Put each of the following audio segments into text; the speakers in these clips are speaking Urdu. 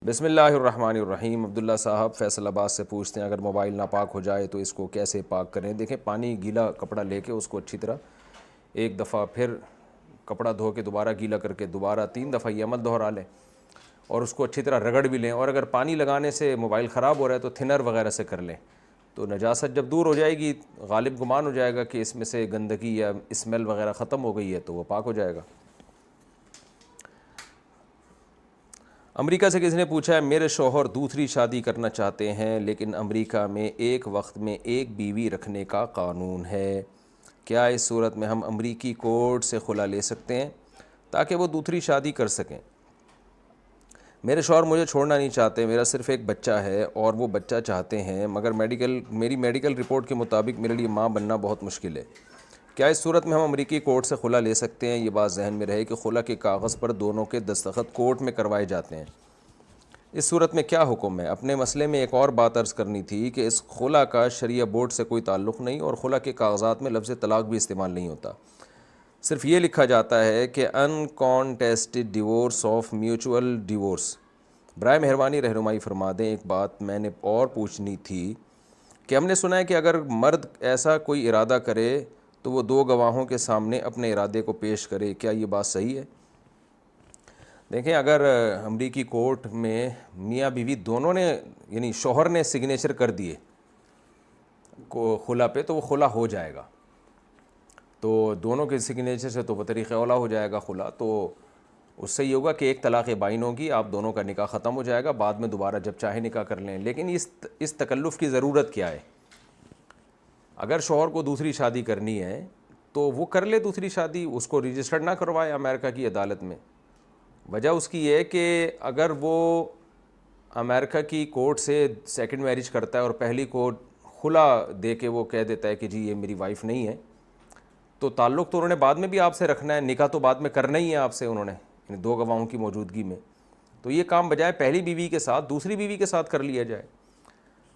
بسم اللہ الرحمن الرحیم۔ عبداللہ صاحب فیصل آباد سے پوچھتے ہیں، اگر موبائل ناپاک ہو جائے تو اس کو کیسے پاک کریں؟ دیکھیں، پانی گیلا کپڑا لے کے اس کو اچھی طرح ایک دفعہ پھر کپڑا دھو کے دوبارہ گیلا کر کے دوبارہ 3 دفعہ یہ عمل دہرا لیں اور اس کو اچھی طرح رگڑ بھی لیں، اور اگر پانی لگانے سے موبائل خراب ہو رہا ہے تو تھنر وغیرہ سے کر لیں، تو نجاست جب دور ہو جائے گی، غالب گمان ہو جائے گا کہ اس میں سے گندگی یا اسمیل وغیرہ ختم ہو گئی ہے تو وہ پاک ہو جائے گا۔ امریکہ سے کسی نے پوچھا ہے، میرے شوہر دوسری شادی کرنا چاہتے ہیں لیکن امریکہ میں ایک وقت میں ایک بیوی رکھنے کا قانون ہے، کیا اس صورت میں ہم امریکی کورٹ سے خلا لے سکتے ہیں تاکہ وہ دوسری شادی کر سکیں؟ میرے شوہر مجھے چھوڑنا نہیں چاہتے، میرا صرف ایک بچہ ہے اور وہ بچہ چاہتے ہیں، مگر میری میڈیکل رپورٹ کے مطابق میرے لیے ماں بننا بہت مشکل ہے، کیا اس صورت میں ہم امریکی کورٹ سے خلا لے سکتے ہیں؟ یہ بات ذہن میں رہے کہ خلا کے کاغذ پر دونوں کے دستخط کورٹ میں کروائے جاتے ہیں، اس صورت میں کیا حکم ہے؟ اپنے مسئلے میں ایک اور بات عرض کرنی تھی کہ اس خلا کا شریعہ بورڈ سے کوئی تعلق نہیں، اور خلا کے کاغذات میں لفظ طلاق بھی استعمال نہیں ہوتا، صرف یہ لکھا جاتا ہے کہ انکانٹیسٹڈ ڈیورس آف میوچول ڈیورس۔ برائے مہربانی رہنمائی فرما دیں۔ ایک بات میں نے اور پوچھنی تھی کہ ہم نے سنا ہے کہ اگر مرد ایسا کوئی ارادہ کرے تو وہ 2 گواہوں کے سامنے اپنے ارادے کو پیش کرے، کیا یہ بات صحیح ہے؟ دیکھیں، اگر امریکی کورٹ میں میاں بیوی دونوں نے، یعنی شوہر نے سگنیچر کر دیے خلا پہ، تو وہ خلا ہو جائے گا، تو دونوں کے سگنیچر سے تو بطریق اولا ہو جائے گا خلا، تو اس سے یہ ہوگا کہ ایک طلاق بائن ہوگی، آپ دونوں کا نکاح ختم ہو جائے گا، بعد میں دوبارہ جب چاہے نکاح کر لیں۔ لیکن اس تکلف کی ضرورت کیا ہے؟ اگر شوہر کو دوسری شادی کرنی ہے تو وہ کر لے دوسری شادی، اس کو رجسٹرڈ نہ کروائے امریکہ کی عدالت میں۔ وجہ اس کی یہ ہے کہ اگر وہ امریکہ کی کورٹ سے سیکنڈ میرج کرتا ہے اور پہلی کو خلا دے کے وہ کہہ دیتا ہے کہ جی یہ میری وائف نہیں ہے، تو تعلق تو انہوں نے بعد میں بھی آپ سے رکھنا ہے، نکاح تو بعد میں کرنا ہی ہے آپ سے انہوں نے، یعنی 2 گواہوں کی موجودگی میں، تو یہ کام بجائے پہلی بیوی کے ساتھ دوسری بیوی کے ساتھ کر لیا جائے۔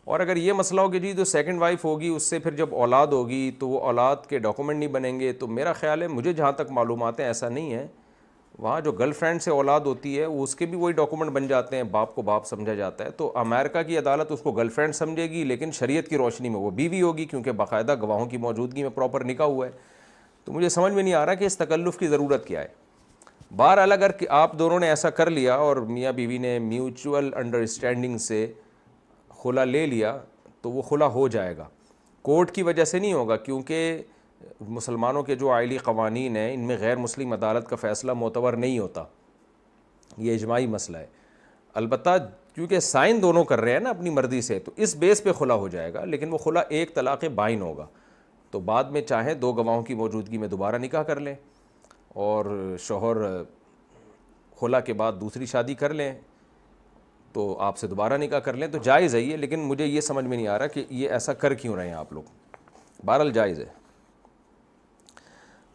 اور اگر یہ مسئلہ ہو کہ جی جو سیکنڈ وائف ہوگی اس سے پھر جب اولاد ہوگی تو وہ اولاد کے ڈاکومنٹ نہیں بنیں گے، تو میرا خیال ہے، مجھے جہاں تک معلومات ہیں ایسا نہیں ہے، وہاں جو گرل فرینڈ سے اولاد ہوتی ہے اس کے بھی وہی ڈاکومنٹ بن جاتے ہیں، باپ کو باپ سمجھا جاتا ہے، تو امریکہ کی عدالت اس کو گرل فرینڈ سمجھے گی، لیکن شریعت کی روشنی میں وہ بیوی ہوگی، کیونکہ باقاعدہ گواہوں کی موجودگی میں پراپر نکاح ہوا ہے۔ تو مجھے سمجھ میں نہیں آ رہا کہ اس تکلف کی ضرورت کیا ہے۔ بہرحال اگر آپ دونوں نے ایسا کر لیا اور میاں بیوی نے میوچول انڈرسٹینڈنگ سے خلا لے لیا تو وہ خلا ہو جائے گا، کورٹ کی وجہ سے نہیں ہوگا، کیونکہ مسلمانوں کے جو آئلی قوانین ہیں ان میں غیر مسلم عدالت کا فیصلہ معتبر نہیں ہوتا، یہ اجماعی مسئلہ ہے۔ البتہ کیونکہ سائن دونوں کر رہے ہیں نا اپنی مرضی سے، تو اس بیس پہ خلا ہو جائے گا، لیکن وہ خلا ایک طلاق بائن ہوگا، تو بعد میں چاہیں 2 گواہوں کی موجودگی میں دوبارہ نکاح کر لیں اور شوہر خلا کے بعد دوسری شادی کر لیں تو آپ سے دوبارہ نکاح کر لیں، تو جائز ہے یہ، لیکن مجھے یہ سمجھ میں نہیں آ رہا کہ یہ ایسا کر کیوں رہے ہیں آپ لوگ۔ بہرحال جائز ہے۔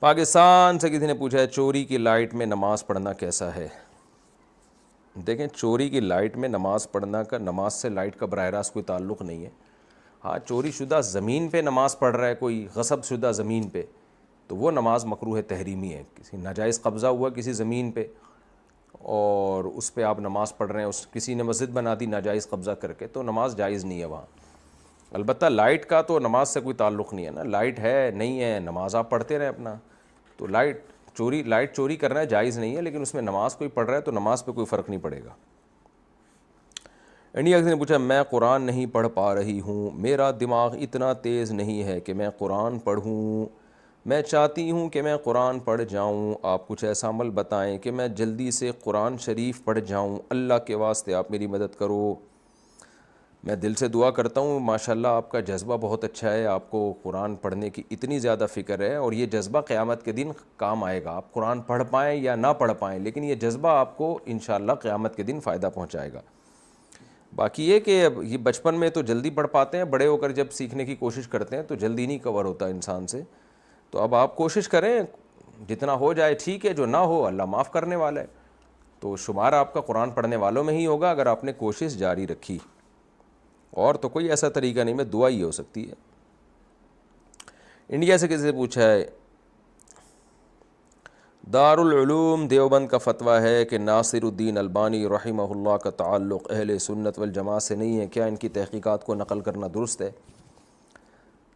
پاکستان سے کسی نے پوچھا ہے، چوری کی لائٹ میں نماز پڑھنا کیسا ہے؟ دیکھیں، چوری کی لائٹ میں نماز پڑھنا کا نماز سے لائٹ کا براہ راست کوئی تعلق نہیں ہے۔ ہاں، چوری شدہ زمین پہ نماز پڑھ رہا ہے کوئی، غصب شدہ زمین پہ، تو وہ نماز مکروہ تحریمی ہے، کسی ناجائز قبضہ ہوا کسی زمین پہ اور اس پہ آپ نماز پڑھ رہے ہیں، کسی نے مسجد بنا دی ناجائز قبضہ کر کے، تو نماز جائز نہیں ہے وہاں۔ البتہ لائٹ کا تو نماز سے کوئی تعلق نہیں ہے نا، لائٹ ہے نہیں ہے، نماز آپ پڑھتے رہیں اپنا، تو لائٹ چوری کرنا جائز نہیں ہے، لیکن اس میں نماز کوئی پڑھ رہا ہے تو نماز پہ کوئی فرق نہیں پڑے گا۔ انڈیا نے پوچھا، میں قرآن نہیں پڑھ پا رہی ہوں، میرا دماغ اتنا تیز نہیں ہے کہ میں قرآن پڑھوں، میں چاہتی ہوں کہ میں قرآن پڑھ جاؤں، آپ کچھ ایسا عمل بتائیں کہ میں جلدی سے قرآن شریف پڑھ جاؤں، اللہ کے واسطے آپ میری مدد کرو۔ میں دل سے دعا کرتا ہوں، ماشاءاللہ آپ کا جذبہ بہت اچھا ہے، آپ کو قرآن پڑھنے کی اتنی زیادہ فکر ہے، اور یہ جذبہ قیامت کے دن کام آئے گا، آپ قرآن پڑھ پائیں یا نہ پڑھ پائیں، لیکن یہ جذبہ آپ کو انشاءاللہ قیامت کے دن فائدہ پہنچائے گا۔ باقی یہ کہ یہ بچپن میں تو جلدی پڑھ پاتے ہیں، بڑے ہو کر جب سیکھنے کی کوشش کرتے ہیں تو جلدی نہیں کور ہوتا انسان سے، تو اب آپ کوشش کریں، جتنا ہو جائے ٹھیک ہے، جو نہ ہو اللہ معاف کرنے والا ہے، تو شمار آپ کا قرآن پڑھنے والوں میں ہی ہوگا اگر آپ نے کوشش جاری رکھی، اور تو کوئی ایسا طریقہ نہیں، میں دعا ہی ہو سکتی ہے۔ انڈیا سے کسی سے پوچھا ہے، دارالعلوم دیوبند کا فتویٰ ہے کہ ناصر الدین البانی رحمہ اللہ کا تعلق اہل سنت والجماعت سے نہیں ہے، کیا ان کی تحقیقات کو نقل کرنا درست ہے؟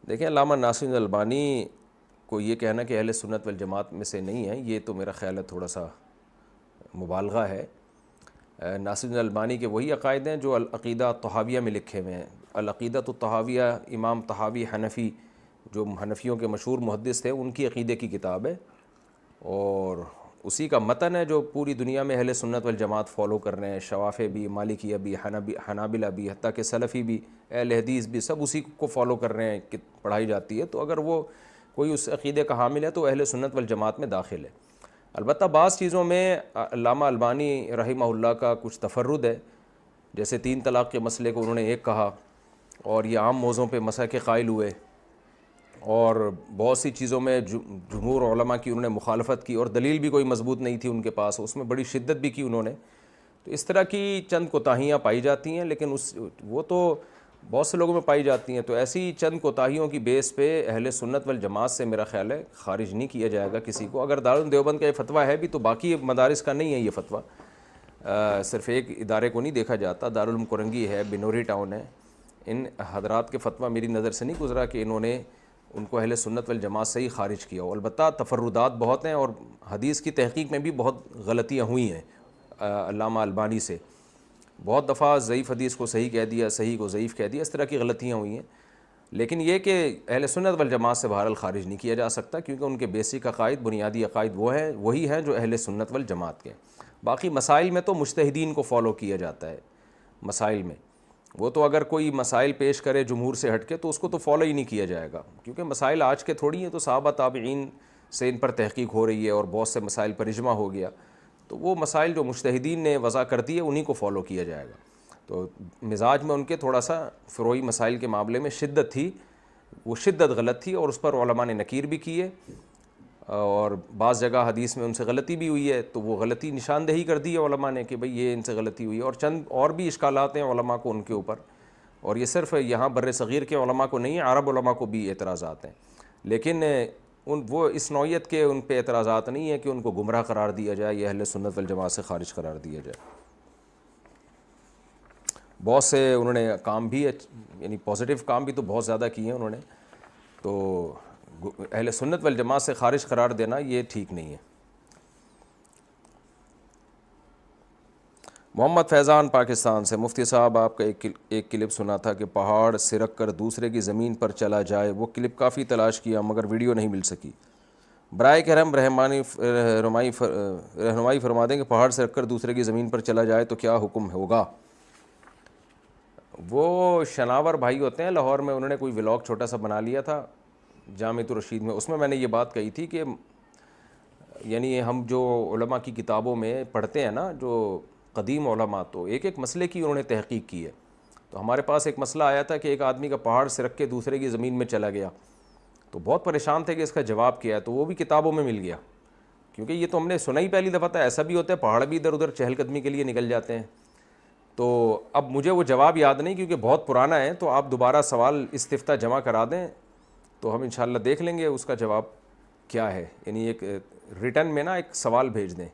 دیکھیں، علامہ ناصر الدین البانی کو یہ کہنا کہ اہل سنت والجماعت میں سے نہیں ہے، یہ تو میرا خیال ہے تھوڑا سا مبالغہ ہے۔ ناصر الدین البانی کے وہی عقائد ہیں جو العقیدہ الطحاویہ میں لکھے ہوئے ہیں۔ العقیدہ الطحاویہ امام طحاوی حنفی، جو حنفیوں کے مشہور محدث تھے، ان کی عقیدے کی کتاب ہے، اور اسی کا متن ہے جو پوری دنیا میں اہل سنت والجماعت فالو کر رہے ہیں، شوافع بھی، مالکیہ بھی، حنابلہ بھی، حتیٰ کہ سلفی بھی، اہل حدیث بھی، سب اسی کو فالو کر رہے ہیں کہ پڑھائی جاتی ہے۔ تو اگر وہ کوئی اس عقیدے کا حامل ہے تو اہل سنت والجماعت میں داخل ہے۔ البتہ بعض چیزوں میں علامہ البانی رحمہ اللہ کا کچھ تفرد ہے، جیسے 3 طلاق کے مسئلے کو انہوں نے ایک کہا، اور یہ عام موضوعوں پہ مسح کے قائل ہوئے، اور بہت سی چیزوں میں جمہور علماء کی انہوں نے مخالفت کی، اور دلیل بھی کوئی مضبوط نہیں تھی ان کے پاس، اس میں بڑی شدت بھی کی انہوں نے۔ تو اس طرح کی چند کوتاہیاں پائی جاتی ہیں، لیکن وہ تو بہت سے لوگوں میں پائی جاتی ہیں۔ تو ایسی چند کوتاہیوں کی بیس پہ اہل سنت والجماعت سے میرا خیال ہے خارج نہیں کیا جائے گا کسی کو۔ اگر دارالعلوم دیوبند کا یہ فتویٰ ہے بھی تو باقی مدارس کا نہیں ہے یہ فتویٰ، صرف ایک ادارے کو نہیں دیکھا جاتا۔ دارالعلوم کورنگی ہے، بنوری ٹاؤن ہے، ان حضرات کے فتویٰ میری نظر سے نہیں گزرا کہ انہوں نے ان کو اہل سنت والجماعت سے ہی خارج کیا ہو۔ البتہ تفردات بہت ہیں، اور حدیث کی تحقیق میں بھی بہت غلطیاں ہوئی ہیں علامہ البانی سے، بہت دفعہ ضعیف حدیث کو صحیح کہہ دیا، صحیح کو ضعیف کہہ دیا، اس طرح کی غلطیاں ہوئی ہیں۔ لیکن یہ کہ اہل سنت والجماعت سے بہرحال خارج نہیں کیا جا سکتا، کیونکہ ان کے بیسک عقائد، بنیادی عقائد وہی ہیں جو اہل سنت والجماعت کے۔ باقی مسائل میں تو مجتہدین کو فالو کیا جاتا ہے، مسائل میں وہ تو اگر کوئی مسائل پیش کرے جمہور سے ہٹ کے تو اس کو تو فالو ہی نہیں کیا جائے گا، کیونکہ مسائل آج کے تھوڑی ہیں، تو صحابہ تابعین سے ان پر تحقیق ہو رہی ہے، اور بہت سے مسائل پر اجماع ہو گیا، تو وہ مسائل جو مجتہدین نے وضع کر دیے انہی کو فالو کیا جائے گا۔ تو مزاج میں ان کے تھوڑا سا فروعی مسائل کے معاملے میں شدت تھی، وہ شدت غلط تھی، اور اس پر علماء نے نکیر بھی کی ہے، اور بعض جگہ حدیث میں ان سے غلطی بھی ہوئی ہے، تو وہ غلطی نشاندہی کر دی ہے علماء نے کہ بھئی یہ ان سے غلطی ہوئی ہے، اور چند اور بھی اشکالات ہیں علماء کو ان کے اوپر، اور یہ صرف یہاں بر صغیر کے علماء کو نہیں، عرب علماء کو بھی اعتراضات ہیں، لیکن وہ اس نوعیت کے ان پہ اعتراضات نہیں ہیں کہ ان کو گمراہ قرار دیا جائے یا اہل سنت والجماعت سے خارج قرار دیا جائے۔ بہت سے انہوں نے کام بھی، یعنی پازیٹیو کام بھی تو بہت زیادہ کیے ہیں انہوں نے، تو اہل سنت والجماعت سے خارج قرار دینا یہ ٹھیک نہیں ہے۔ محمد فیضان پاکستان سے، مفتی صاحب آپ کا ایک کلپ سنا تھا کہ پہاڑ سرک کر دوسرے کی زمین پر چلا جائے، وہ کلپ کافی تلاش کیا مگر ویڈیو نہیں مل سکی، برائے کرم رہنمائی فرما دیں کہ پہاڑ سرک کر دوسرے کی زمین پر چلا جائے تو کیا حکم ہوگا؟ وہ شناور بھائی ہوتے ہیں لاہور میں، انہوں نے کوئی ولاگ چھوٹا سا بنا لیا تھا جامعۃ الرشید میں، اس میں نے یہ بات کہی تھی کہ یعنی ہم جو علماء کی کتابوں میں پڑھتے ہیں نا، جو قدیم علماء، تو ایک ایک مسئلے کی انہوں نے تحقیق کی ہے۔ تو ہمارے پاس ایک مسئلہ آیا تھا کہ ایک آدمی کا پہاڑ سرک کے دوسرے کی زمین میں چلا گیا، تو بہت پریشان تھے کہ اس کا جواب کیا ہے، تو وہ بھی کتابوں میں مل گیا، کیونکہ یہ تو ہم نے سنا ہی پہلی دفعہ تھا، ایسا بھی ہوتا ہے پہاڑ بھی ادھر ادھر چہل قدمی کے لیے نکل جاتے ہیں۔ تو اب مجھے وہ جواب یاد نہیں کیونکہ بہت پرانا ہے، تو آپ دوبارہ سوال استفتاء جمع کرا دیں تو ہم انشاءاللہ دیکھ لیں گے اس کا جواب کیا ہے، یعنی ایک ریٹن میں نا ایک سوال بھیج دیں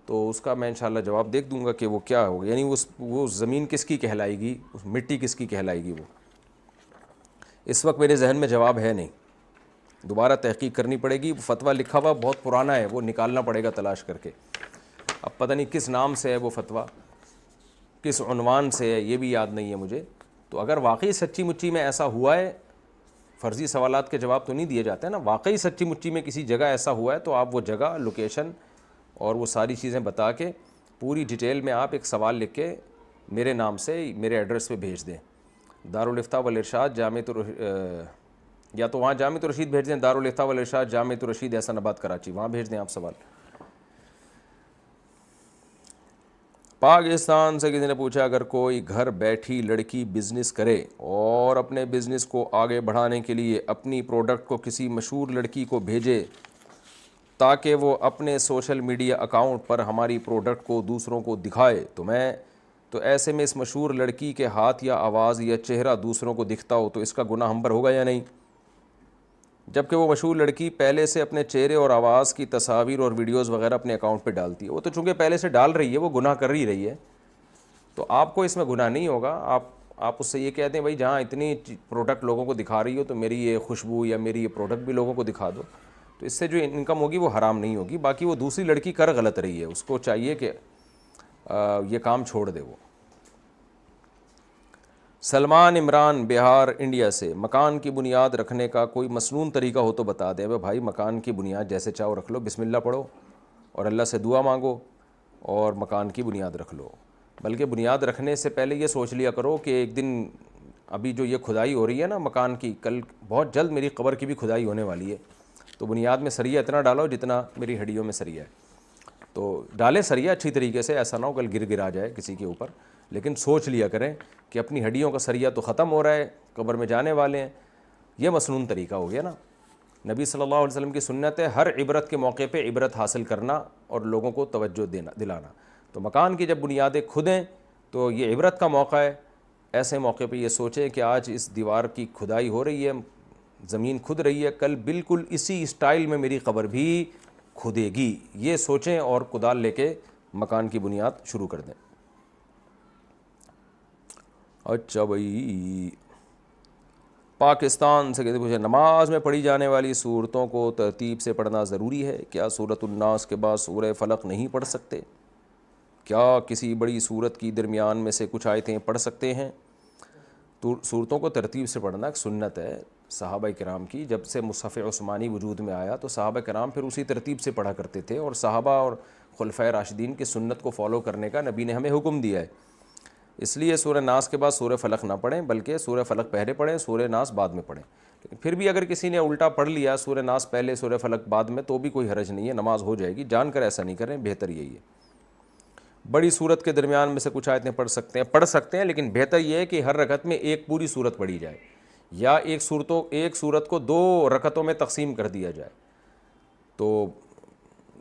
تو اس کا میں انشاءاللہ جواب دیکھ دوں گا کہ وہ کیا ہوگا، یعنی وہ زمین کس کی کہلائے گی، اس مٹی کس کی کہلائے گی۔ وہ اس وقت میرے ذہن میں جواب ہے نہیں، دوبارہ تحقیق کرنی پڑے گی، فتویٰ لکھا ہوا بہت پرانا ہے، وہ نکالنا پڑے گا تلاش کر کے، اب پتہ نہیں کس نام سے ہے وہ فتویٰ، کس عنوان سے ہے یہ بھی یاد نہیں ہے مجھے۔ تو اگر واقعی سچی مچی میں ایسا ہوا ہے، فرضی سوالات کے جواب تو نہیں دیے جاتے ہیں نا، واقعی سچی مچی میں کسی جگہ ایسا ہوا ہے تو آپ وہ جگہ، لوکیشن اور وہ ساری چیزیں بتا کے پوری ڈیٹیل میں آپ ایک سوال لکھ کے میرے نام سے میرے ایڈریس پہ بھیج دیں، دارالافتاء والارشاد یا تو وہاں جامعۃ الرشید بھیج دیں، دارالافتاء والارشاد جامعۃ الرشید احسن آباد کراچی، وہاں بھیج دیں آپ سوال۔ پاکستان سے کسی نے پوچھا اگر کوئی گھر بیٹھی لڑکی بزنس کرے اور اپنے بزنس کو آگے بڑھانے کے لیے اپنی پروڈکٹ کو کسی مشہور لڑکی کو بھیجے تاکہ وہ اپنے سوشل میڈیا اکاؤنٹ پر ہماری پروڈکٹ کو دوسروں کو دکھائے، تو ایسے میں اس مشہور لڑکی کے ہاتھ یا آواز یا چہرہ دوسروں کو دکھتا ہو تو اس کا گناہ ہم پر ہوگا یا نہیں؟ جبکہ وہ مشہور لڑکی پہلے سے اپنے چہرے اور آواز کی تصاویر اور ویڈیوز وغیرہ اپنے اکاؤنٹ پہ ڈالتی ہے. وہ تو چونکہ پہلے سے ڈال رہی ہے, وہ گناہ کر ہی رہی ہے, تو آپ کو اس میں گناہ نہیں ہوگا. آپ اس سے یہ کہتے ہیں بھائی جہاں اتنی پروڈکٹ لوگوں کو دکھا رہی ہو تو میری یہ خوشبو یا میری یہ پروڈکٹ بھی لوگوں کو دکھا دو, تو اس سے جو انکم ہوگی وہ حرام نہیں ہوگی. باقی وہ دوسری لڑکی کر غلط رہی ہے, اس کو چاہیے کہ یہ کام چھوڑ دے. وہ سلمان عمران بہار انڈیا سے, مکان کی بنیاد رکھنے کا کوئی مسنون طریقہ ہو تو بتا دیں. بھائی مکان کی بنیاد جیسے چاہو رکھ لو, بسم اللہ پڑھو اور اللہ سے دعا مانگو اور مکان کی بنیاد رکھ لو. بلکہ بنیاد رکھنے سے پہلے یہ سوچ لیا کرو کہ ایک دن ابھی جو یہ کھدائی ہو رہی ہے نا مکان کی, کل بہت جلد میری قبر کی بھی کھدائی ہونے والی ہے, تو بنیاد میں سریا اتنا ڈالو جتنا میری ہڈیوں میں سریا ہے. تو ڈالیں سریا اچھی طریقے سے, ایسا نہ ہو کل گر آ جائے کسی کے اوپر, لیکن سوچ لیا کریں کہ اپنی ہڈیوں کا سریا تو ختم ہو رہا ہے, قبر میں جانے والے ہیں. یہ مسنون طریقہ ہو گیا نا. نبی صلی اللہ علیہ وسلم کی سنت ہے ہر عبرت کے موقع پہ عبرت حاصل کرنا اور لوگوں کو توجہ دلانا. تو مکان کی جب بنیادیں کھدیں تو یہ عبرت کا موقع ہے. ایسے موقع پہ یہ سوچیں کہ آج اس دیوار کی کھدائی ہو رہی ہے, زمین کھد رہی ہے, کل بالکل اسی اسٹائل میں میری قبر بھی کھدے گی. یہ سوچیں اور کدال لے کے مکان کی بنیاد شروع کر دیں. اچھا بھائی, پاکستان سے کہتے پوچھے, نماز میں پڑھی جانے والی صورتوں کو ترتیب سے پڑھنا ضروری ہے کیا؟ سورۃ الناس کے بعد سورہ فلق نہیں پڑھ سکتے کیا؟ کسی بڑی صورت کی درمیان میں سے کچھ آیتیں پڑھ سکتے ہیں؟ تو صورتوں کو ترتیب سے پڑھنا ایک سنت ہے صحابہ کرام کی. جب سے مصحف عثمانی وجود میں آیا تو صحابہ کرام پھر اسی ترتیب سے پڑھا کرتے تھے, اور صحابہ اور خلفائے راشدین کی سنت کو فالو کرنے کا نبی نے ہمیں حکم دیا ہے. اس لیے سورہ ناس کے بعد سورہ فلق نہ پڑھیں, بلکہ سورہ فلق پہلے پڑھیں, سورہ ناس بعد میں پڑھیں. لیکن پھر بھی اگر کسی نے الٹا پڑھ لیا, سورہ ناس پہلے سورہ فلق بعد میں, تو بھی کوئی حرج نہیں ہے, نماز ہو جائے گی. جان کر ایسا نہیں کریں, بہتر یہی ہے. بڑی صورت کے درمیان میں سے کچھ آیتیں پڑھ سکتے ہیں, لیکن بہتر یہ ہے کہ ہر رکعت میں ایک پوری صورت پڑھی جائے, یا ایک صورت کو 2 رکعتوں میں تقسیم کر دیا جائے. تو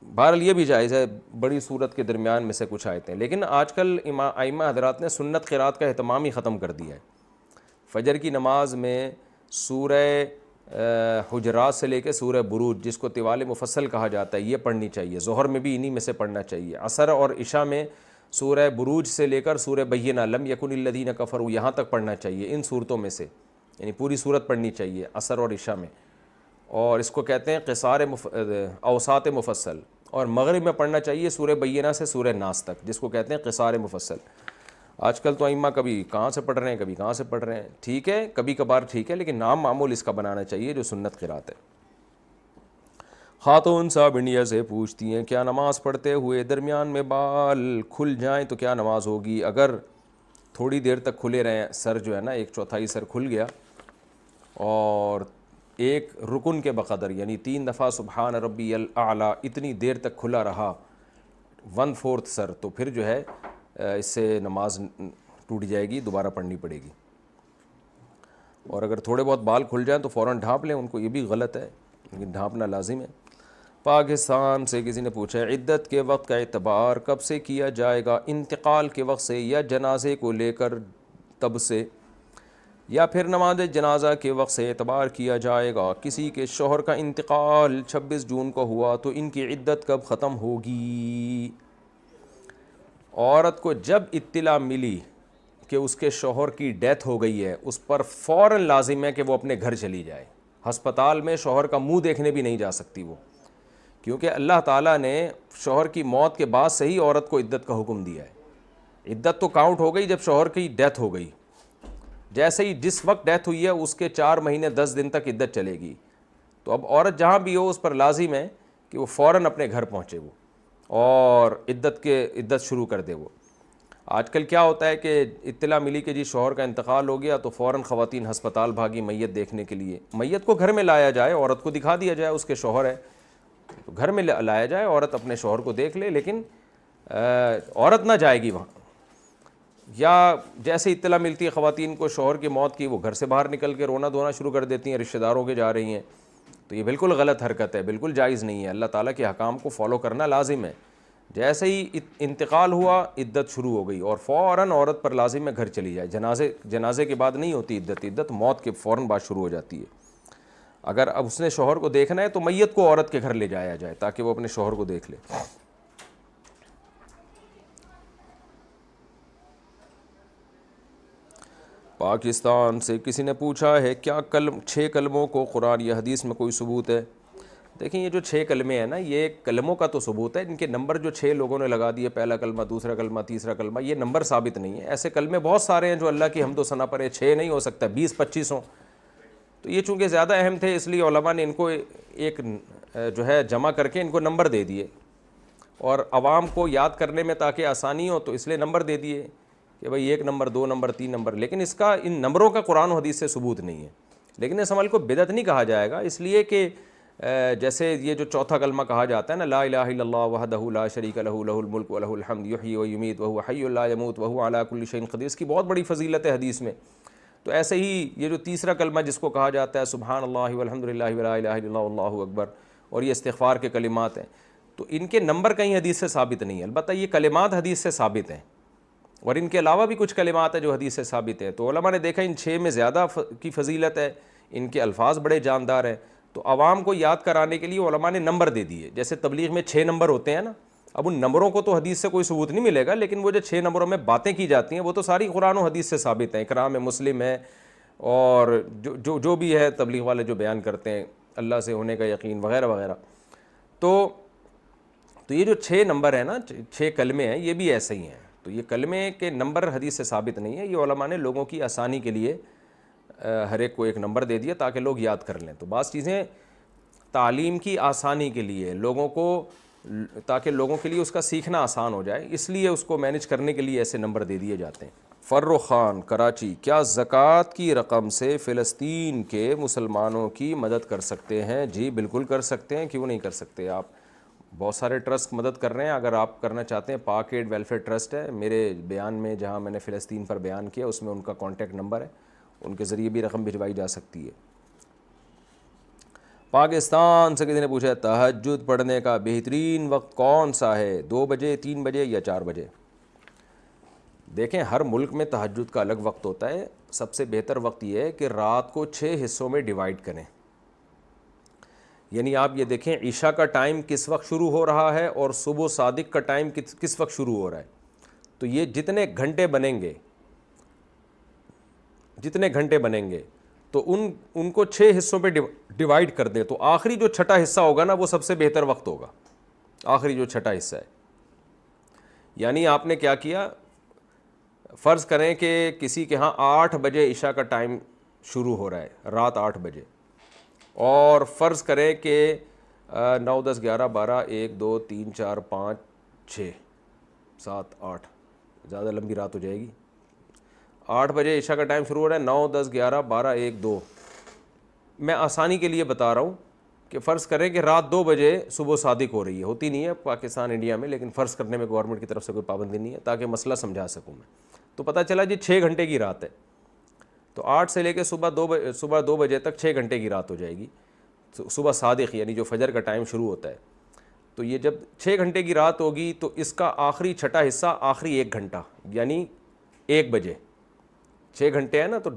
بہرحال یہ بھی جائز ہے بڑی صورت کے درمیان میں سے کچھ آیتیں. لیکن آج کل ائمہ حضرات نے سنت قرات کا اہتمام ہی ختم کر دیا ہے. فجر کی نماز میں سورہ حجرات سے لے کے سورہ بروج, جس کو طوال مفصل کہا جاتا ہے, یہ پڑھنی چاہیے. ظہر میں بھی انہی میں سے پڑھنا چاہیے. عصر اور عشاء میں سورہ بروج سے لے کر سورہ بینہ لم یکن الذین کفروا یہاں تک پڑھنا چاہیے. ان صورتوں میں سے یعنی پوری صورت پڑھنی چاہیے عصر اور عشاء میں, اور اس کو کہتے ہیں قصار اوساط مفصل. اور مغرب میں پڑھنا چاہیے سورہ بینہ سے سورہ ناس تک, جس کو کہتے ہیں قصار مفصل. آج کل تو ائمہ کبھی کہاں سے پڑھ رہے ہیں, کبھی کہاں سے پڑھ رہے ہیں. ٹھیک ہے, کبھی کبھار ٹھیک ہے, لیکن نام معمول اس کا بنانا چاہیے جو سنت قرات ہے. خاتون صاحب انڈیا سے پوچھتی ہیں, کیا نماز پڑھتے ہوئے درمیان میں بال کھل جائیں تو کیا نماز ہوگی؟ اگر تھوڑی دیر تک کھلے رہیں, سر جو ہے نا 1/4 سر کھل گیا اور ایک رکن کے بقدر یعنی 3 دفعہ سبحان ربی الاعلیٰ اتنی دیر تک کھلا رہا 1/4 سر, تو پھر جو ہے اس سے نماز ٹوٹ جائے گی, دوبارہ پڑھنی پڑے گی. اور اگر تھوڑے بہت بال کھل جائیں تو فوراً ڈھانپ لیں ان کو, یہ بھی غلط ہے, لیکن ڈھانپنا لازم ہے. پاکستان سے کسی نے پوچھا ہے, عدت کے وقت کا اعتبار کب سے کیا جائے گا؟ انتقال کے وقت سے, یا جنازے کو لے کر تب سے, یا پھر نماز جنازہ کے وقت سے اعتبار کیا جائے گا؟ کسی کے شوہر کا انتقال 26 جون کو ہوا تو ان کی عدت کب ختم ہوگی؟ عورت کو جب اطلاع ملی کہ اس کے شوہر کی ڈیتھ ہو گئی ہے, اس پر فوراً لازم ہے کہ وہ اپنے گھر چلی جائے. ہسپتال میں شوہر کا منہ دیکھنے بھی نہیں جا سکتی وہ, کیونکہ اللہ تعالیٰ نے شوہر کی موت کے بعد سے ہی عورت کو عدت کا حکم دیا ہے. عدت تو کاؤنٹ ہو گئی جب شوہر کی ڈیتھ ہو گئی, جیسے ہی جس وقت ڈیتھ ہوئی ہے اس کے 4 مہینے 10 دن تک عدت چلے گی. تو اب عورت جہاں بھی ہو اس پر لازم ہے کہ وہ فوراً اپنے گھر پہنچے وہ, اور عدت شروع کر دے وہ. آج کل کیا ہوتا ہے کہ اطلاع ملی کہ جی شوہر کا انتقال ہو گیا تو فوراً خواتین ہسپتال بھاگی میت دیکھنے کے لیے. میت کو گھر میں لایا جائے, عورت کو دکھا دیا جائے اس کے شوہر ہے تو گھر میں لایا جائے, عورت اپنے شوہر کو دیکھ لے, لیکن عورت نہ جائے گی وہاں. یا جیسے اطلاع ملتی ہے خواتین کو شوہر کی موت کی, وہ گھر سے باہر نکل کے رونا دھونا شروع کر دیتی ہیں, رشتہ داروں کے جا رہی ہیں. تو یہ بالکل غلط حرکت ہے, بالکل جائز نہیں ہے. اللہ تعالیٰ کے حکام کو فالو کرنا لازم ہے. جیسے ہی انتقال ہوا عدت شروع ہو گئی اور فوراً عورت پر لازم ہے گھر چلی جائے. جنازے کے بعد نہیں ہوتی عدت موت کے فوراً بعد شروع ہو جاتی ہے. اگر اب اس نے شوہر کو دیکھنا ہے تو میت کو عورت کے گھر لے جایا جائے تاکہ وہ اپنے شوہر کو دیکھ لے. پاکستان سے کسی نے پوچھا ہے کیا 6 کلموں کو قرآن یا حدیث میں کوئی ثبوت ہے؟ دیکھیں یہ جو 6 کلمے ہیں نا، یہ کلموں کا تو ثبوت ہے، ان کے نمبر جو 6 لوگوں نے لگا دیے، پہلا کلمہ، دوسرا کلمہ، تیسرا کلمہ، یہ نمبر ثابت نہیں ہے. ایسے کلمے بہت سارے ہیں جو اللہ کی حمد و ثنا پر ہے، 6 نہیں ہو سکتا، 20-25 ہوں. تو یہ چونکہ زیادہ اہم تھے اس لیے علماء نے ان کو ایک جو ہے جمع کر کے ان کو نمبر دے دیے، اور عوام کو یاد کرنے میں تاکہ آسانی ہو تو اس لیے نمبر دے دیے کہ بھئی 1 نمبر، 2 نمبر، 3 نمبر. لیکن اس کا، ان نمبروں کا قرآن و حدیث سے ثبوت نہیں ہے. لیکن اس عمل کو بدعت نہیں کہا جائے گا، اس لیے کہ جیسے یہ جو چوتھا کلمہ کہا جاتا ہے نا، لا الہ الا اللہ وحدہ لا شریک لہ لہ الملک ولہ الحمد یحیی و یمیت وہو حی لا یموت وہو علی کل شیء قدیر، اس کی بہت بڑی فضیلت ہے حدیث میں. تو ایسے ہی یہ جو تیسرا کلمہ جس کو کہا جاتا ہے سبحان اللہ والحمد للہ ولا الہ الا اللہ واللہ اکبر، اور یہ استغفار کے کلمات ہیں، تو ان کے نمبر کہیں حدیث سے ثابت نہیں ہے. البتہ یہ کلمات حدیث سے ثابت ہیں، اور ان کے علاوہ بھی کچھ کلمات ہیں جو حدیث سے ثابت ہیں. تو علماء نے دیکھا ان 6 میں زیادہ کی فضیلت ہے، ان کے الفاظ بڑے جاندار ہیں. تو عوام کو یاد کرانے کے لیے علماء نے نمبر دے دیے. جیسے تبلیغ میں 6 نمبر ہوتے ہیں نا، اب ان نمبروں کو تو حدیث سے کوئی ثبوت نہیں ملے گا، لیکن وہ جو 6 نمبروں میں باتیں کی جاتی ہیں وہ تو ساری قرآن و حدیث سے ثابت ہیں. اقرا میں مسلم ہے، اور جو بھی ہے تبلیغ والے جو بیان کرتے ہیں اللہ سے ہونے کا یقین وغیرہ وغیرہ. تو یہ جو 6 نمبر ہیں نا، 6 کلمے ہیں، یہ بھی ایسے ہی ہیں. تو یہ کلمے کے نمبر حدیث سے ثابت نہیں ہے، یہ علماء نے لوگوں کی آسانی کے لیے ہر ایک کو ایک نمبر دے دیا تاکہ لوگ یاد کر لیں. تو بعض چیزیں تعلیم کی آسانی کے لیے لوگوں کو، تاکہ لوگوں کے لیے اس کا سیکھنا آسان ہو جائے، اس لیے اس کو مینیج کرنے کے لیے ایسے نمبر دے دیے جاتے ہیں. فرخ خان کراچی، کیا زکوٰۃ کی رقم سے فلسطین کے مسلمانوں کی مدد کر سکتے ہیں؟ جی بالکل کر سکتے ہیں، کیوں نہیں کر سکتے. آپ بہت سارے ٹرسٹ مدد کر رہے ہیں، اگر آپ کرنا چاہتے ہیں پاک ایڈ ویلفیئر ٹرسٹ ہے میرے بیان میں، جہاں میں نے فلسطین پر بیان کیا اس میں ان کا کانٹیکٹ نمبر ہے، ان کے ذریعے بھی رقم بھجوائی جا سکتی ہے. پاکستان سے کسی نے پوچھا تہجد پڑھنے کا بہترین وقت کون سا ہے؟ 2 بجے، 3 بجے یا 4 بجے؟ دیکھیں ہر ملک میں تہجد کا الگ وقت ہوتا ہے. سب سے بہتر وقت یہ ہے کہ رات کو 6 حصوں میں ڈیوائیڈ کریں. یعنی آپ یہ دیکھیں عشاء کا ٹائم کس وقت شروع ہو رہا ہے اور صبح صادق کا ٹائم کس وقت شروع ہو رہا ہے. تو یہ جتنے گھنٹے بنیں گے تو ان کو 6 حصوں پہ ڈیوائیڈ کر دیں، تو آخری جو چھٹا حصہ ہوگا نا وہ سب سے بہتر وقت ہوگا. آخری جو چھٹا حصہ ہے، یعنی آپ نے کیا کیا، فرض کریں کہ کسی کے ہاں 8 بجے عشاء کا ٹائم شروع ہو رہا ہے، رات 8 بجے، اور فرض کریں کہ 9، 10، 11، 12، 1، 2، 3، 4، 5، 6، 7، 8، زیادہ لمبی رات ہو جائے گی. 8 بجے عشاء کا ٹائم شروع ہو رہا ہے، 9، 10، 11، 12، 1، 2. میں آسانی کے لیے بتا رہا ہوں کہ فرض کریں کہ رات 2 بجے صبح صادق ہو رہی ہے، ہوتی نہیں ہے پاکستان انڈیا میں، لیکن فرض کرنے میں گورنمنٹ کی طرف سے کوئی پابندی نہیں ہے تاکہ مسئلہ سمجھا سکوں میں. تو پتہ چلا جی 6 گھنٹے کی رات ہے، تو 8 سے لے کے صبح 2 بجے تک 6 گھنٹے کی رات ہو جائے گی. صبح صادق یعنی جو فجر کا ٹائم شروع ہوتا ہے، تو یہ جب 6 گھنٹے کی رات ہوگی تو اس کا آخری چھٹا حصہ، آخری 1 گھنٹہ یعنی 1 بجے، 6 گھنٹے ہیں نا، تو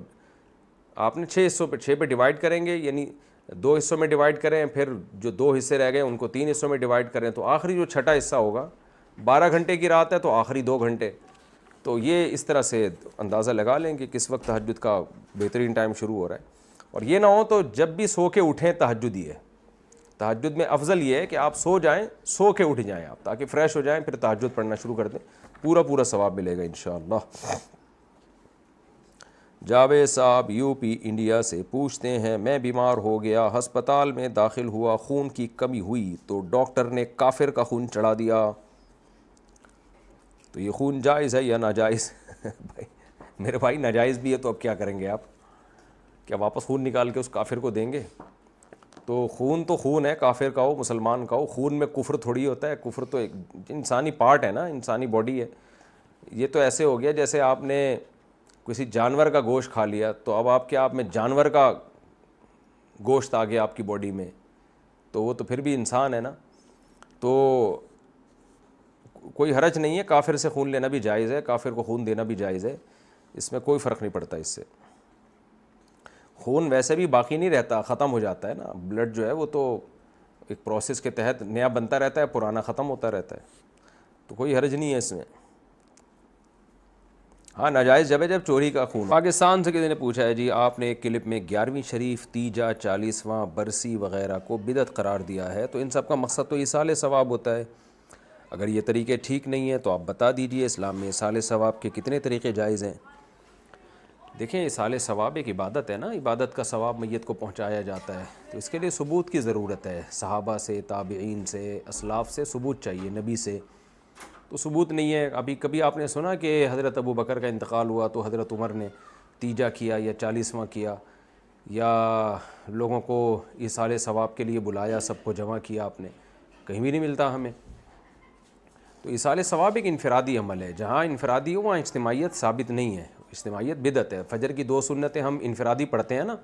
آپ نے 6 حصوں پہ 6 پہ ڈیوائڈ کریں گے، یعنی 2 حصوں میں ڈیوائڈ کریں، پھر جو 2 حصے رہ گئے ان کو 3 حصوں میں ڈیوائڈ کریں، تو آخری جو چھٹا حصہ ہوگا، 12 گھنٹے کی رات ہے تو آخری 2 گھنٹے. تو یہ اس طرح سے اندازہ لگا لیں کہ کس وقت تہجد کا بہترین ٹائم شروع ہو رہا ہے. اور یہ نہ ہو تو جب بھی سو کے اٹھیں تہجد ہی ہے. تہجد میں افضل یہ ہے کہ آپ سو جائیں، سو کے اٹھ جائیں آپ، تاکہ فریش ہو جائیں، پھر تہجد پڑھنا شروع کر دیں، پورا ثواب ملے گا انشاءاللہ. جاوید صاحب یو پی انڈیا سے پوچھتے ہیں میں بیمار ہو گیا، ہسپتال میں داخل ہوا، خون کی کمی ہوئی تو ڈاکٹر نے کافر کا خون چڑھا دیا، تو یہ خون جائز ہے یا ناجائز؟ بھائی میرے بھائی ناجائز بھی ہے تو اب کیا کریں گے آپ؟ کیا واپس خون نکال کے اس کافر کو دیں گے؟ تو خون ہے، کافر کا ہو مسلمان کا ہو، خون میں کفر تھوڑی ہوتا ہے. کفر تو ایک انسانی پارٹ ہے نا، انسانی باڈی ہے. یہ تو ایسے ہو گیا جیسے آپ نے کسی جانور کا گوشت کھا لیا، تو اب آپ میں جانور کا گوشت آ گیا آپ کی باڈی میں، تو وہ تو پھر بھی انسان ہے نا. تو کوئی حرج نہیں ہے، کافر سے خون لینا بھی جائز ہے، کافر کو خون دینا بھی جائز ہے، اس میں کوئی فرق نہیں پڑتا اس سے. خون ویسے بھی باقی نہیں رہتا، ختم ہو جاتا ہے نا، بلڈ جو ہے وہ تو ایک پروسیس کے تحت نیا بنتا رہتا ہے، پرانا ختم ہوتا رہتا ہے، تو کوئی حرج نہیں ہے اس میں۔ ہاں ناجائز جب ہے جب چوری کا خون۔ پاکستان سے کسی نے پوچھا ہے جی آپ نے ایک کلپ میں 11ویں شریف، تیجا، 40واں برسی وغیرہ کو بدعت قرار دیا ہے، تو ان سب کا مقصد تو ایصال ثواب ہوتا ہے، اگر یہ طریقے ٹھیک نہیں ہیں تو آپ بتا دیجئے اسلام میں ایصال ثواب کے کتنے طریقے جائز ہیں۔ دیکھیں ایصال ثواب ایک عبادت ہے نا، عبادت کا ثواب میت کو پہنچایا جاتا ہے، تو اس کے لیے ثبوت کی ضرورت ہے، صحابہ سے، تابعین سے، اسلاف سے ثبوت چاہیے، نبی سے تو ثبوت نہیں ہے۔ ابھی کبھی آپ نے سنا کہ حضرت ابو بکر کا انتقال ہوا تو حضرت عمر نے تیجا کیا یا 40واں کیا، یا لوگوں کو ایصال ثواب کے لیے بلایا، سب کو جمع کیا آپ نے؟ کہیں بھی نہیں ملتا ہمیں۔ تو ایصال ثواب ایک انفرادی عمل ہے، جہاں انفرادی ہو وہاں اجتماعیت ثابت نہیں ہے، اجتماعیت بدعت ہے۔ فجر کی 2 سنتیں ہم انفرادی پڑھتے ہیں نا،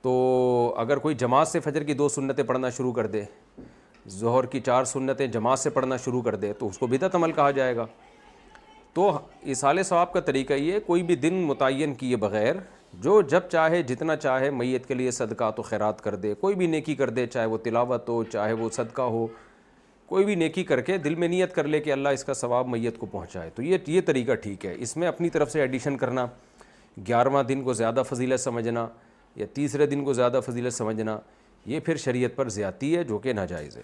تو اگر کوئی جماعت سے فجر کی 2 سنتیں پڑھنا شروع کر دے، ظہر کی 4 سنتیں جماعت سے پڑھنا شروع کر دے تو اس کو بدعت عمل کہا جائے گا۔ تو ایصال ثواب کا طریقہ یہ ہے کوئی بھی دن متعین کیے بغیر جو جب چاہے جتنا چاہے میت کے لیے صدقات و خیرات کر دے، کوئی بھی نیکی کر دے، چاہے وہ تلاوت ہو، چاہے وہ صدقہ ہو، کوئی بھی نیکی کر کے دل میں نیت کر لے کہ اللہ اس کا ثواب میت کو پہنچائے، تو یہ طریقہ ٹھیک ہے۔ اس میں اپنی طرف سے ایڈیشن کرنا، 11واں دن کو زیادہ فضیلت سمجھنا یا تیسرے دن کو زیادہ فضیلت سمجھنا، یہ پھر شریعت پر زیادتی ہے جو کہ ناجائز ہے۔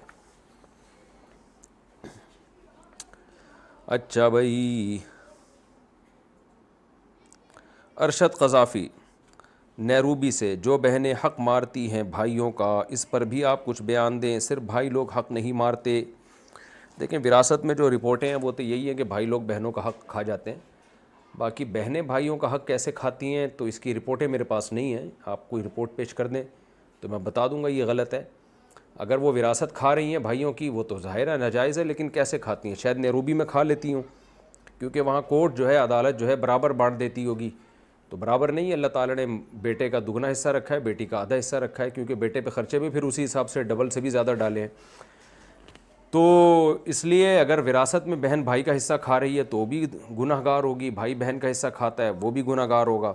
اچھا بھائی، ارشد قذافی نیروبی سے، جو بہنیں حق مارتی ہیں بھائیوں کا، اس پر بھی آپ کچھ بیان دیں، صرف بھائی لوگ حق نہیں مارتے۔ دیکھیں وراثت میں جو رپورٹیں ہیں وہ تو یہی ہے کہ بھائی لوگ بہنوں کا حق کھا جاتے ہیں، باقی بہنیں بھائیوں کا حق کیسے کھاتی ہیں تو اس کی رپورٹیں میرے پاس نہیں ہیں، آپ کوئی رپورٹ پیش کر دیں تو میں بتا دوں گا یہ غلط ہے۔ اگر وہ وراثت کھا رہی ہیں بھائیوں کی وہ تو ظاہر ہے ناجائز ہے، لیکن کیسے کھاتی ہیں؟ شاید نیروبی میں کھا لیتی ہوں، کیونکہ وہاں کورٹ جو ہے، عدالت جو ہے برابر بانٹ دیتی ہوگی، تو برابر نہیں ہے۔ اللہ تعالیٰ نے بیٹے کا دگنا حصہ رکھا ہے، بیٹی کا آدھا حصہ رکھا ہے، کیونکہ بیٹے پہ خرچے بھی پھر اسی حساب سے ڈبل سے بھی زیادہ ڈالے ہیں۔ تو اس لیے اگر وراثت میں بہن بھائی کا حصہ کھا رہی ہے تو بھی گناہ گار ہوگی، بھائی بہن کا حصہ کھاتا ہے وہ بھی گناہ گار ہوگا،